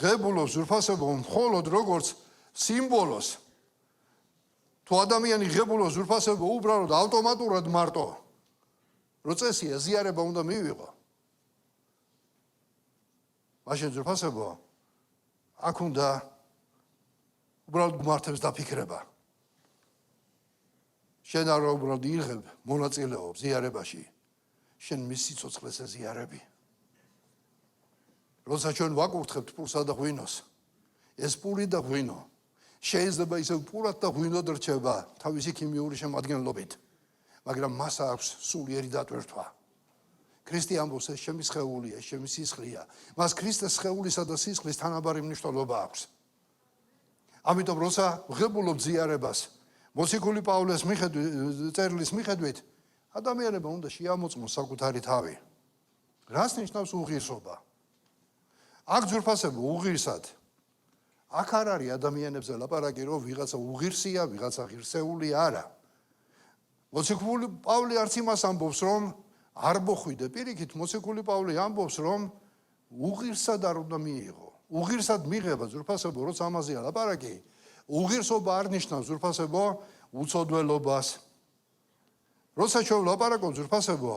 ღებულობს ზურფასებო მხოლოდ როგორც სიმბოლოს, თუ ადამიანი ღებულობს ზურფასებო უბრალოდ ავტომატურად მარტო, რო წესია ზიარება უნდა მივიღო. მაშინ ზურფასებო აქ უნდა უბრალოდ გმართებს დაფიქრება. შენ არ უბრალოდ იღებ მონაწილეობ ზიარებაში, შენ მის სიცოცხლეს ეზიარები. როცა ჩვენ ვაკურთხებთ პურსა და ღვინოს, ეს პური და ღვინო შეიძლება ისევ პურად და ღვინოდ რჩება თავისი ქიმიური შემადგენლობით, მაგრამ მას აქვს სულიერი დატვირთვა. ქრისტე ამბობს, ეს ჩემი სხეულია, ეს ჩემი სისხლია. მას ქრისტეს სხეულისა და სისხლის თანაბარი მნიშვნელობა აქვს. ამიტომ როცა ვღებულობ ზიარებას, მოციქული პავლეს წერილის მიხედვით, ადამიანებმა უნდა შეამოწმოს საკუთარი თავი. რას ნიშნავს უღირსობა? აქ ძვირფასება უღირსად. აქ არ არის ადამიანებზე ლაპარაკი, რომ ვიღაცა უღირსია, ვიღაცა ღირსეული არა. მოციქული პავლე არც იმას ამბობს, რომ არ მოხვიდე. პირიქით, მოციქული პავლე ამბობს, რომ უღირსად არ უნდა მიიღო. უღირსად მიღება ძვირფასებო, როცა ამაზეა ლაპარაკი, უღირსობა არ ნიშნავს ძვირფასებო უცოდველობას. როცა ჩვენ ვლაპარაკობ ძვირფასებო,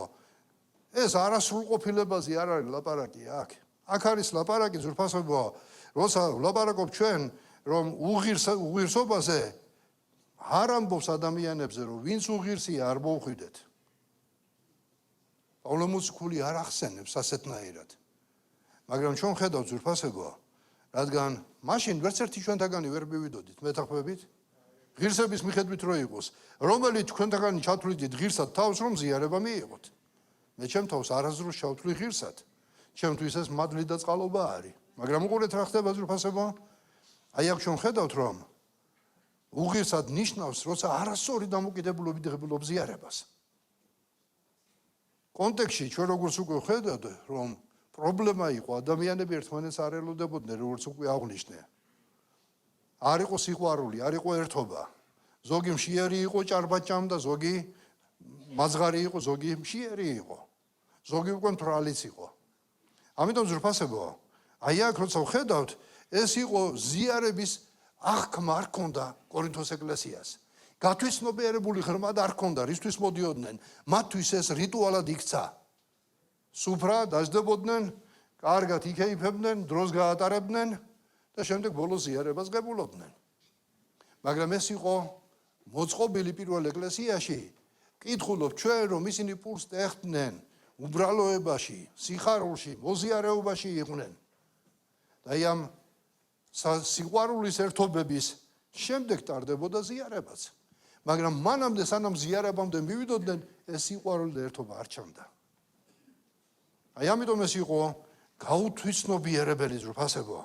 ეს არასრულყოფილებაზე არ არის ლაპარაკი აქ. აქ არის ლაპარაკი ძვირფასებო, როცა ვლაპარაკობ ჩვენ, რომ უღირსობაზე არ ამბობს ადამიანებზე, რომ ვინც უღირსია არ მოუხვიდეთ. პავლე მოციქული არ ახსენებს ასეთნაირად. მაგრამ ჩვენ ხედავთ ძვირფასებო, რადგან მაშინ ვერც ერთი ჩვენთაგანი ვერ მივიდოდით მეთანხმებით, ღირსების მიხედვით რო იყოს, რომელიც თქვენთაგანი ჩათვლიდით ღირსად თავს, რომ ზიარება მიიღოთ. მე ჩემ თავს არასდროს ჩავთვლი ღირსად. ჩემთვის ეს მადლი და წყალობა არის. მაგრამ უყურეთ რა ხდება ძვირფასებო. აი აქ ჩვენ ხედავთ, რომ უღირსად ნიშნავს, როცა არასწორი დამოკიდებულებით ღებულობ ზიარებას. კონტექსტში ჩვენ როგორც უკვე ხედავთ, რომ პრობლემა იყო ადამიანები ერთმანეთს არ ელოდებოდნენ, როგორც უკვე აღვნიშნე. არ იყო სიყვარული, არ იყო ერთობა. ზოგი მშიერი იყო, ჭარბაჭამდა, ზოგი მაზღარი იყო, ზოგი მშიერი იყო. ზოგი უკვე მთვრალიც იყო. ამიტომ ძვირფასებო, აი აქ როცა ვხედავთ, ეს იყო ზიარების აღქმა არ ქონდა კორინთოს ეკლესიას. გათვისნობიერებული ღრმა არ ქონდა, რისთვის მოდიოდნენ, მათთვის ეს რიტუალად იქცა. სუფრა დაждდებოდნენ, კარგად იქეიფებდნენ, დროს გაატარებდნენ და შემდეგ ბოლოს ზიარებას ღებულობდნენ. მაგრამ ეს იყო მოწყობილი პირველ ეკლესიაში. კითხულობ ჩვენ, რომ ისინი პურს ეხდნენ უბრალოებაში, სიხარულში, მოზიარეობაში იყვნენ. და ამ სიყვარულის ერთობების შემდეგ ტარდებოდა ზიარებაც. მაგრამ მანამდე სანამ ზიარებამდე მივიდოდნენ, ეს სიყვარული და ერთობა არ ჩანდა. აი ამიტომ ეს იყო გაუთვისნობიერებელი ძვირფასებო,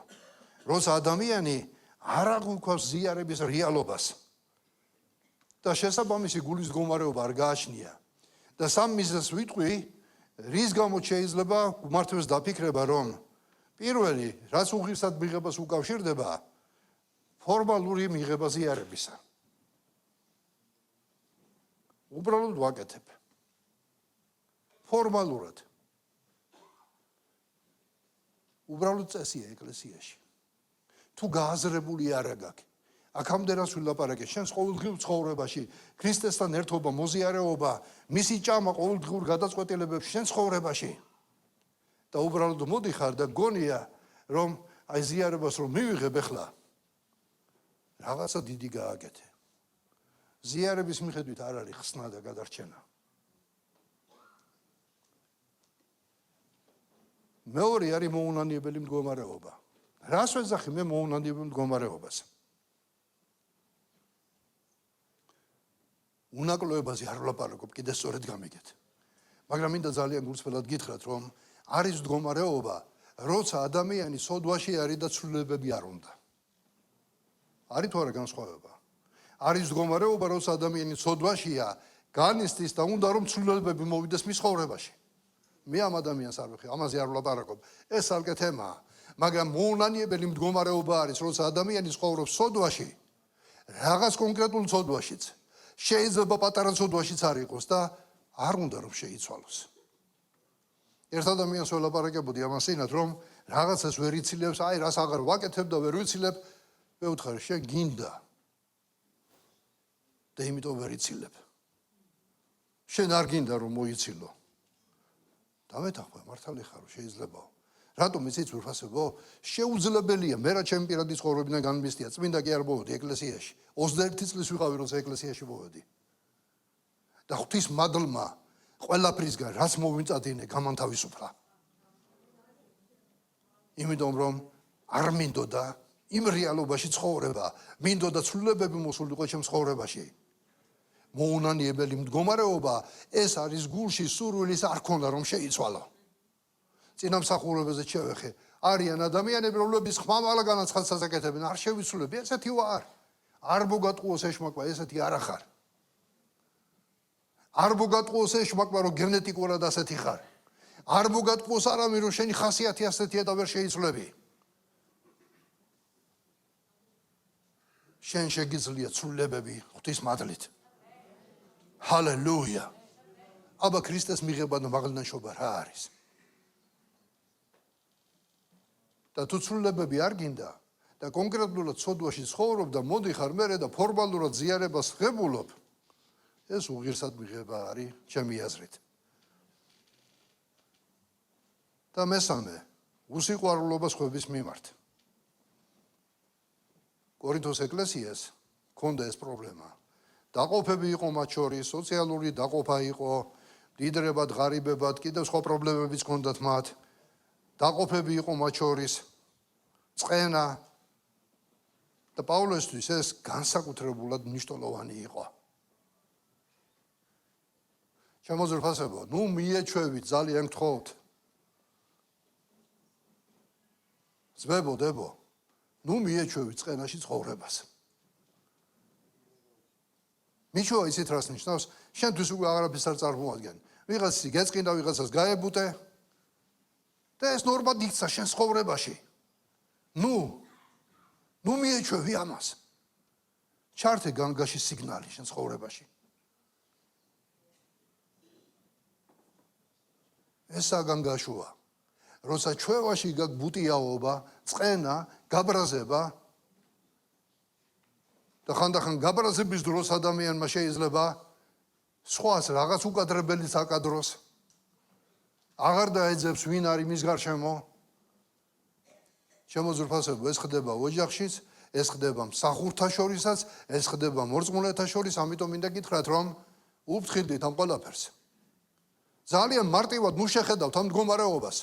როცა ადამიანი არ აღვიქვავს ზიარების რეალობას და შესაბამისი გულის მდგომარეობა არ გააჩნია. და სამ მიზეზს ვიტყვი, რის გამო შეიძლება მართლაც დაფიქრება, რომ პირველი, რაც უღირსად მიღებას უკავშირდება, ფორმალური მიღება ზიარებისა. უბრალოდ ვაკეთებ. ფორმალურად. უბრალოდ წესია ეკლესიაში. თუ გააზრებული არ აგაკ, აქამდე რაც ვილაპარაკე, შენს ყოველდღიურ ცხოვრებაში, ქრისტესთან ერთობა, მოზიარეობა, მისი ჭამა ყოველდღიურ გადაწყვეტილებებში შენს ცხოვრებაში. და უბრალოდ მოდიხარ და გონია, რომ აი ზიარებას რომ მივიღებ ახლა, რაღაცა დიდი გააკეთე. ზიარების მიხედვით არ არის ხსნა და გადარჩენა. მეორე არის მოუნანიებელი მდგომარეობა. რას ვეძახი მე მოუნანიებელ მდგომარეობას? უნაკლოებაზე არ ვლაპარაკობ, კიდე სწორედ გამიგეთ. მაგრამ მინდა ძალიან გულწრფელად გითხრათ, რომ არის მდგომარეობა, როცა ადამიანი სოდვაში არის და ცვლილებები არ უნდა. არის თუ არა განსხვავება? არის მდგომარეობა, როცა ადამიანი სოდვაშია, განისდის და უნდა რომ ცვლილებები მოვიდეს მის ცხოვრებაში. მე ამ ადამიანს არ ვიხი, ამაზე არ ვლაპარაკობ. ეს ალკე თემაა. მაგრამ მოუნანიებელი მდგომარეობა არის, როცა ადამიანი ცხოვრობს სოდვაში, რაღაც კონკრეტულ სოდვაშიც. შეიძლება პატარა სოდვაშიც არ იყოს და არ უნდა რომ შეიცვალოს. ერთ ადამიანს ველაპარაკებოდი ამასინათ, რომ რაღაცას ვერ იცილებს, აი რას აღარ ვაკეთებ და ვერ ვიცილებ, მე ვუთხარი, შენ გინდა და იმიტომ ვერ იცილებ. შენ არ გინდა რომ მოიცილო. დამეთანხმე, მართალი ხარო, შეიძლება. რატომ იცით ძვირფასებო? შეუძლებელია, მე რა ჩემი პირადი ცხოვრებიდან განმისდია, წმინდა კი არ მოვედი ეკლესიაში. 21 წლის ვიყავი, როცა ეკლესიაში მოვედი. და ღვთის მადლმა ყველაფრისგან რაც მოვიმწადინე, გამანთავისუფლა. იმიტომ რომ არ მინდოდა იმ რეალობაში ცხოვრება, მინდოდა ცვლილებები მოსულიყო ჩემ ცხოვრებაში. მოუნანიებელი მდგომარეობა, ეს არის გულში სურვილის არ ქონდა რომ შეიცვალო. წინამსახურებაზე შევეხე, არიან ადამიანები, რომლებიც ხმამაღლა განაცხადს აკეთებენ, არ შევიცვლები, ესეთი ვარ. არ მოგატყუოს ეშმაკვა, ესეთი არ ახარ. არ მოგატყუოს ეშმაკვა, რომ გენეტიკურად ასეთი ხარ. არ მოგატყუოს არავინ, რომ შენი ხასიათი ასეთია და ვერ შეიცვლები. შენ შეგიძლია ცვლილებები ღვთის მადლით. ჰალელუია. აბა ქრისტეს მიღება და მაღლნაშობა რა არის? და თუ ცვლილებები არ გინდა და კონკრეტულად ცოდვაში ცხოვრობ და მოდიხარ მერე და ფორმალურად ზიარებას ღებულობ, ეს უღირსად მიღება არის ჩემი აზრით. და მესამე, უსიყვარულობა სხვების მიმართ. კორინთოს ეკლესიას ჰქონდა ეს პრობლემა. დაყოფები იყო მათ შორის, სოციალური დაყოფა იყო, მდიდრებად, ღარიბებად, კიდევ სხვა პრობლემებიც ჰქონდათ მათ. დაყოფები იყო მათ შორის, წყენა და პაულოსთვის ეს განსაკუთრებულად მნიშვნელოვანი იყო. შემოძრფასებო, ნუ მიეჩვევით, ძალიან გთხოვთ. ძმებო, დებო, ნუ მიეჩვევით წყენაში ცხოვრებას. მიჩვევა ისეთ რას ნიშნავს, შენთვის უკვე აღარაფერს არ წარმოადგენ. ვიღაცას გეწყინდა, ვიღაცას გაებუტე და ეს ნორმად იქცა შენ ცხოვრებაში. ნუ მიეჩვევი ამას. ჩართე განგაში სიგნალი შენ ცხოვრებაში. ესა განგაშოა. როცა ჩვევაში გაგბუტიაობა, წყენა, გაბრაზება და ხანდახან გაბრაზების დროს ადამიანმა შეიძლება სხვას რაღაც უკადრებელიც აკადროს. აღარ დაეძებს ვინ არის მის გარშემო. შემოძრფასებო, ეს ხდება ოჯახშიც, ეს ხდება მსახურთა შორისაც, ეს ხდება მორწმუნეთა შორის, ამიტომ მინდა გითხრათ, რომ უფრთხილდით ამ ყველაფერს. ძალიან მარტივად ნუ შეხედავთ ამ მდგომარეობას.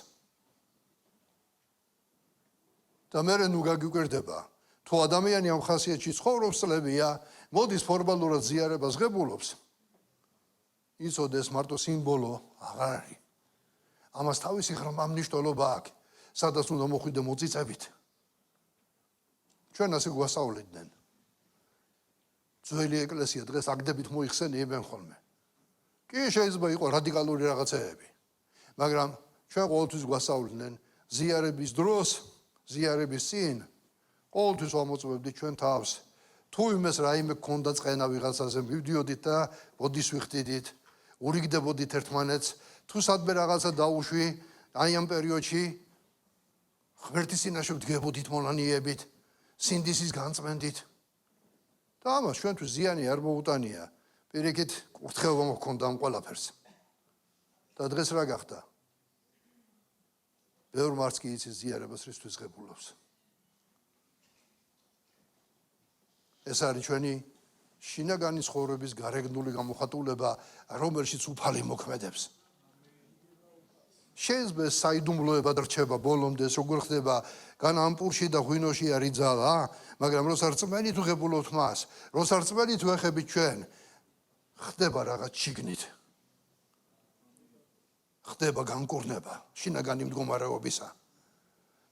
და მერე ნუ გაგიკვირდება, თუ ადამიანი ამ ხასიათში ცხოვრობს წლებია, მოდის ფორმალურად ზიარებას ღებულობს, იცოდე ეს მარტო სიმბოლო აღარ არის. ამას თავისი ღრმა მნიშვნელობა აქვს, სადაც უნდა მოხვიდე მოწიწებით. ჩვენ ასე გვასწავლიდნენ. ძველი ეკლესია დღეს აგდებით მოიხსენიებენ ხოლმე. კი, შეიძლება იყოს რადიკალური რაღაცეები, მაგრამ ჩვენ ყოველთვის გვასწავლიდნენ ზიარების დროს, ზიარების წინ ყოველთვის ვამოწმებდით ჩვენ თავს, თუ იმეს რაიმე გქონდა წყენა ვიღაცაზე, მივდიოდით და ბოდის ვიხდიდით, ურიგდებოდით ერთმანეთს, თუ სადმე რაღაცა დაუშვი, აი ამ პერიოდში ღმერთის წინაშე ვდგებოდით მონანიებით, სინდისის განწმენდით. და ამას ჩვენთვის ზიანი არ მოუტანია. პირიქით კურთხეობა მოქონდა ამ ყველაფერს. და დღეს რა გახდა? ბევრ მარც კი იცის ზიარებას რისთვის ღებულობს. ეს არის ჩვენი შინაგანი ცხოვრების გარეგნული გამოხატულება, რომელშიც უფალი მოქმედებს. შეიძლება საიდუმლოება რჩება ბოლომდე, როგორ ხდება, განა ამ პურში და ღვინოში არის ძალა, მაგრამ როცა რწმენით ვღებულობთ მას, როცა რწმენით ვეხებით ჩვენ, ხდება რაღაც შიგნით. ხდება განკურნება შინაგანი მდგომარეობისა.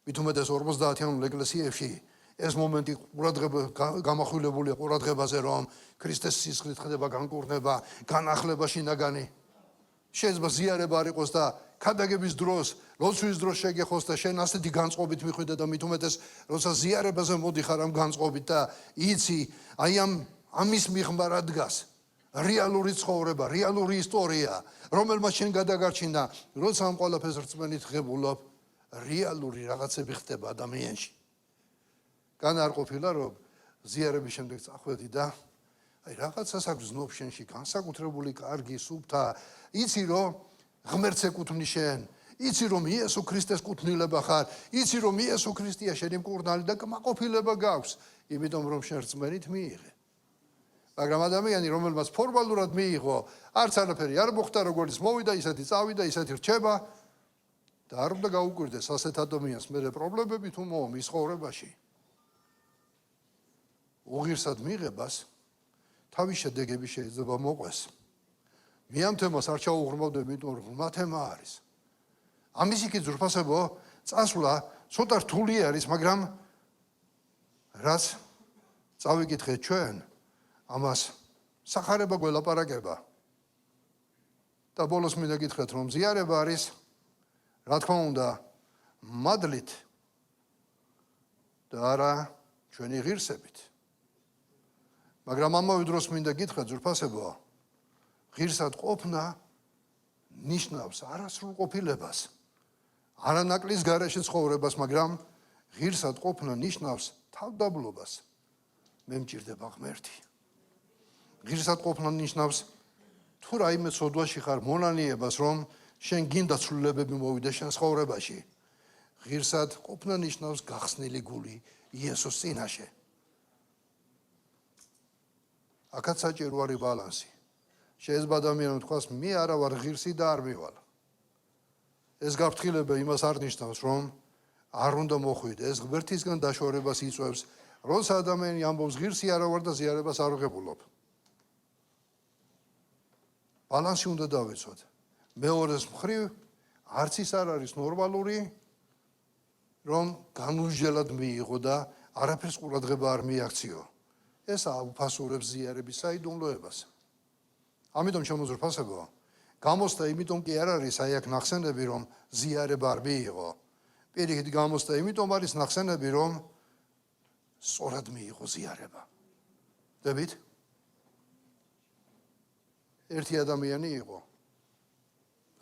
მით უმეტეს 50-იან ეკლესიებში ეს მომენტი გამახვილებულია ყურადღებაზე, რომ ქრისტეს სისხლით ხდება განკურნება, განახლება შინაგანი. შეიძლება ზიარება არ იყოს და ქადაგების დროს, ლოცვის დროს შეგეხოს და შენ ასეთი განწყობით მიხვიდე და მით უმეტეს, როცა ზიარებაზე მოდიხარ ამ განწყობით და იცი, აი ამის მიღმა რა დგას. რეალური ცხოვრება, რეალური ისტორია, რომელმაც შენ გადაგარჩინა, როცა ამ ყველაფერს რწმენით ღებულობ, რეალური რაღაცები ხდება ადამიანში. განა არ ყოფილა, რომ ზიარების შემდეგ წახვედი და აი რაღაცას აქვს ზნობ შენში, განსაკუთრებული კარგი, სუფთა, იცი რომ ღმერთს ეკუთვნის შენ, იცი რომ იესო ქრისტეს კუთვნილება ხარ, იცი რომ იესო ქრისტეა შენი მკურნალი და კმაყოფილება გაქვს, იმიტომ რომ შენ რწმენით მიიღე. მაგრამ ადამიანი, რომელმაც ფორმალურად მიიღო, არც არაფერი არ მოხდა, როგორც მოვიდა, ისეთი წავიდა, ისეთი რჩება და არ უნდა გაუკვირდეს ასეთ ადამიანს მერე პრობლემები თუ მის ცხოვრებაში. უღირსად მიღებას თავის შედეგები შეიძლება მოყვეს. მე ამ თემას არ ჩაუღრმავდები, იმიტომ რომ ღრმა თემა არის. ამის იქით ზრფასებო წასვლა ცოტა რთული არის, მაგრამ რაც წავიკითხეთ ჩვენ, ამას სახარება გველაპარაკება. და ბოლოს მინდა გითხრათ, რომ ზიარება არის, რა თქმა უნდა, მადლით და არა ჩვენი ღირსებით. მაგრამ ამავე დროს მინდა გითხრათ, ზრფასებო, ღირსად ყოფნა ნიშნავს არასრულ ყოფილებას. არანაკლის გარეშე ცხოვრებას, მაგრამ ღირსად ყოფნა ნიშნავს თავდაბლობას. მე მჭირდება ღმერთი. ღირსად ყოფნა ნიშნავს თუ რაიმე ცოდვაში ხარ მონანიებას, რომ შენ გინდა ცვლილებები მოვიდა შენ ცხოვრებაში. ღირსად ყოფნა ნიშნავს გახსნილი გული იესოს წინაშე. აქაც საჭირო არის ბალანსი. შეიძლება ადამიანმა თქვას, მე არა ვარ ღირსი და არ მივალ. ეს გაფრთხილება იმას არ ნიშნავს, რომ არ უნდა მოხვიდე. ეს ღმერთისგან დაშორებას იწვევს, როცა ადამიანი ამბობს ღირსი არა ვარ და ზიარებას არ ვღებულობ. ბალანსი უნდა დავიცვათ. მეორეს მხრივ არც ის არ არის ნორმალური, რომ განუჯელად მიიღო და არაფერს ყურადღება არ მიაქციო. ეს აფასურებს ზიარების საიდუმლოებას. ამიტომ შემოზრფასებო, გამოსდა იმიტომ კი არ არის აი აქ ნახსენები, რომ ზიარება არ მიიღო. პირიქით გამოსდა იმიტომ არის ნახსენები, რომ სწორად მიიღო ზიარება. დებით? ერთი ადამიანი იყო.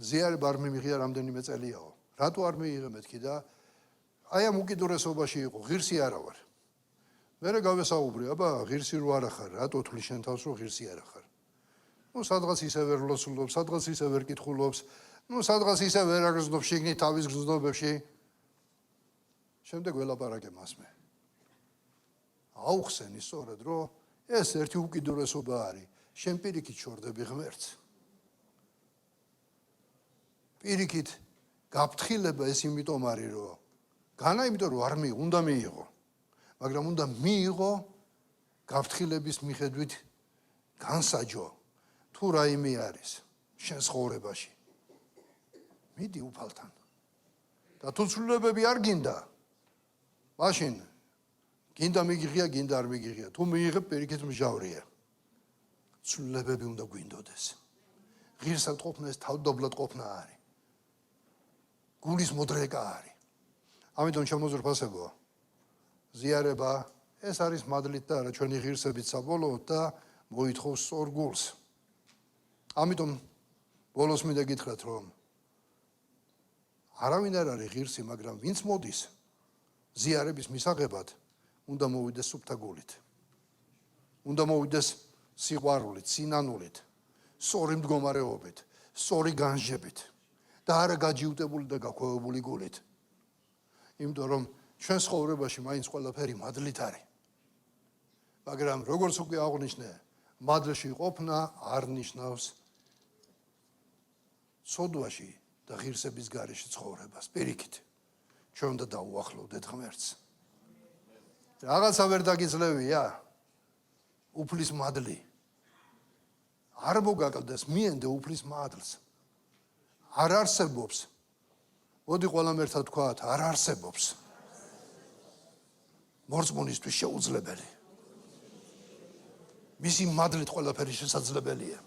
ზიარება არ მიმიღია რამდენიმე წელიაო. რატო არ მიიღე მეთქი და აი ამ უკიდურესობაში იყო, ღირსი არა ვარ. მერე გავესაუბრე, აბა ღირსი რო არა ხარ, რატო თვლი შენ თავს რომ ღირსი არა ხარ? სადღაც ისე ვერ ლოცულობს, სადღაც ისე ვერ კითხულობს, სადღაც ისე ვერ აგრძნობს შიგნით თავის გრძნობებში. შემდეგ ველაპარაკე მასმე. აუხსენი სწორად, რომ ეს ერთი უკიდურესობა არის. შენ პირიქით შორდები ღმერთს. პირიქით გაფრთხილება ეს იმიტომ არის, რომ განა იმიტომ რომ არ უნდა მიიღო. მაგრამ უნდა მიიღო გაფრთხილების მიხედვით განსაჯო. თუ რაიმე არის შენ ცხოვრებაში. მიდი უფალთან. და თუ ცვლილებები არ გინდა, მაშინ გინდა მიგიღია, გინდა არ მიგიღია. თუ მიიღებ, პირიქით მსჯავრია. ცვლილებები უნდა გვინდოდეს. ღირსად ყოფნა ეს თავდაბლად ყოფნა არის. გულის მოდრეკა არის. ამიტომ შემოზრფასებო, ზიარება ეს არის მადლით და არა ჩვენი ღირსებით საბოლოოდ და მოითხოვს სწორ გულს. ამიტომ ბოლოს მინდა გითხრათ, რომ არავინ არ არის ღირსი, მაგრამ ვინც მოდის ზიარების მისაღებად, უნდა მოვიდეს სუფთა გულით. უნდა მოვიდეს სიყვარულით, სინანულით, სწორი მდგომარეობით, სწორი განსჯებით და არა გაჯიუტებული და გაქვევებული გულით. იმიტომ რომ ჩვენ ცხოვრებაში მაინც ყველაფერი მადლით არის. მაგრამ როგორც უკვე აღნიშნე, მადლში ყოფნა არ ნიშნავს ცოდვაში და ღირსების გარეშე ცხოვრებას. პირიქით, ჩვენ უნდა დაუახლოვდეთ ღმერთს. რაღაცა ვერ დაგიძლევია, უფლის მადლი. არ მოგაკლდეს მიენდე უფლის მადლს. არ არსებობს. მოდი ყველამ ერთად ვთქვათ, არ არსებობს. მორწმუნისთვის შეუძლებელი. მისი მადლით ყველაფერი შესაძლებელია.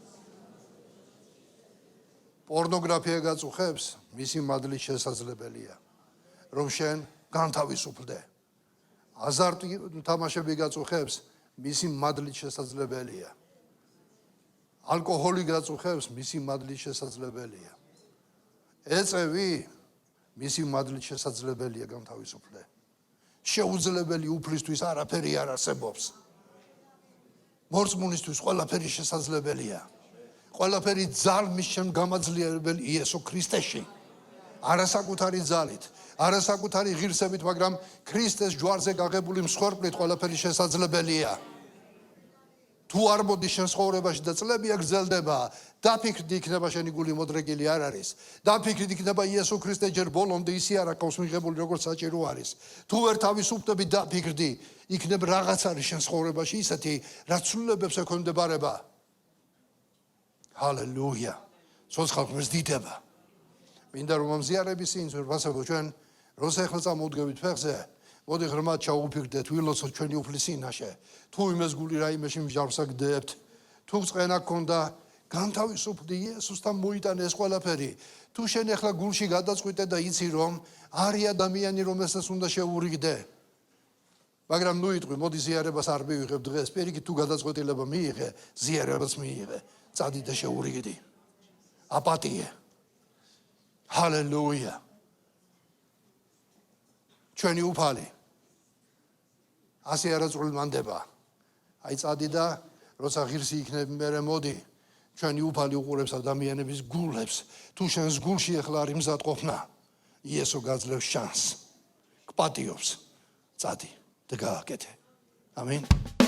პორნოგრაფია გაწუხებს, მისი მადლით შესაძლებელია. რომ შენ განთავისუფლდე. აზარტი თამაშები გაწუხებს, მისი მადლით შესაძლებელია. ალკოჰოლი გაწუხებს, მისი მადლით შესაძლებელია. ეწევი, მისი მადლით შესაძლებელია განთავისუფლდე. შეუძლებელი უფლისთვის არაფერი არ არსებობს. მორწმუნისთვის ყველაფერი შესაძლებელია. ყველაფერი ძალმის შემ გამაძლიერებელი იესო ქრისტეში. არასაკუთარი ძალით, არასაკუთარი ღირსებით, მაგრამ ქრისტეს ჯვარზე გაღებული მსხვერპლით ყველაფერი შესაძლებელია. თუ არ მოდი შენ ცხოვრებაში და წლები აგრძელდება, დაფიქრდი იქნება შენი გული მოდრეკილი არ არის. დაფიქრდი იქნება იესო ქრისტე ჯერ ბოლომდე ისე არ აქვს მიღებული როგორც საჭირო არის. თუ ვერ თავისუფლდები დაფიქრდი, იქნება რაღაც არის შენ ცხოვრებაში ისეთი, რაც სრულებებს ექვემდებარება. ჰალელუია. სოცხალ მზდიდება. მინდა რომ ამზიარების წინ ვასებო ჩვენ როცა ახლა წამოვდგებით ფეხზე მოდი ღრმად ჩაუფიქრდეთ ვილოცოთ ჩვენი უფლისინაშე თუ იმეს გული რაიმეში მსჯავრსა გდებთ თუ წყენა გქონდა განთავისუფლდი იესოსთან მოიტანე ეს ყველაფერი თუ შენ ახლა გულში გადაწყვიტე და იცი რომ არის ადამიანი რომელსაც უნდა შეურიგდე მაგრამ ნუ იტყვი მოდი ზიარებას არ მივიღებ დღეს პირიქით თუ გადაწყვეტილება მიიღე ზიარებას მიიღე წადი და შეურიგდი აპატია ჰალელუია ჩვენი უფალი ასე არაწრული მანდება აი წადი და როცა ღირსი იქნები მერე მოდი ჩვენი უფალი უყურებს ადამიანების გულებს თუ შენს გულში ახლა არის მზად ყოფნა იესო გაძლევს შანსს გპატიობს წადი და გააკეთე ამინ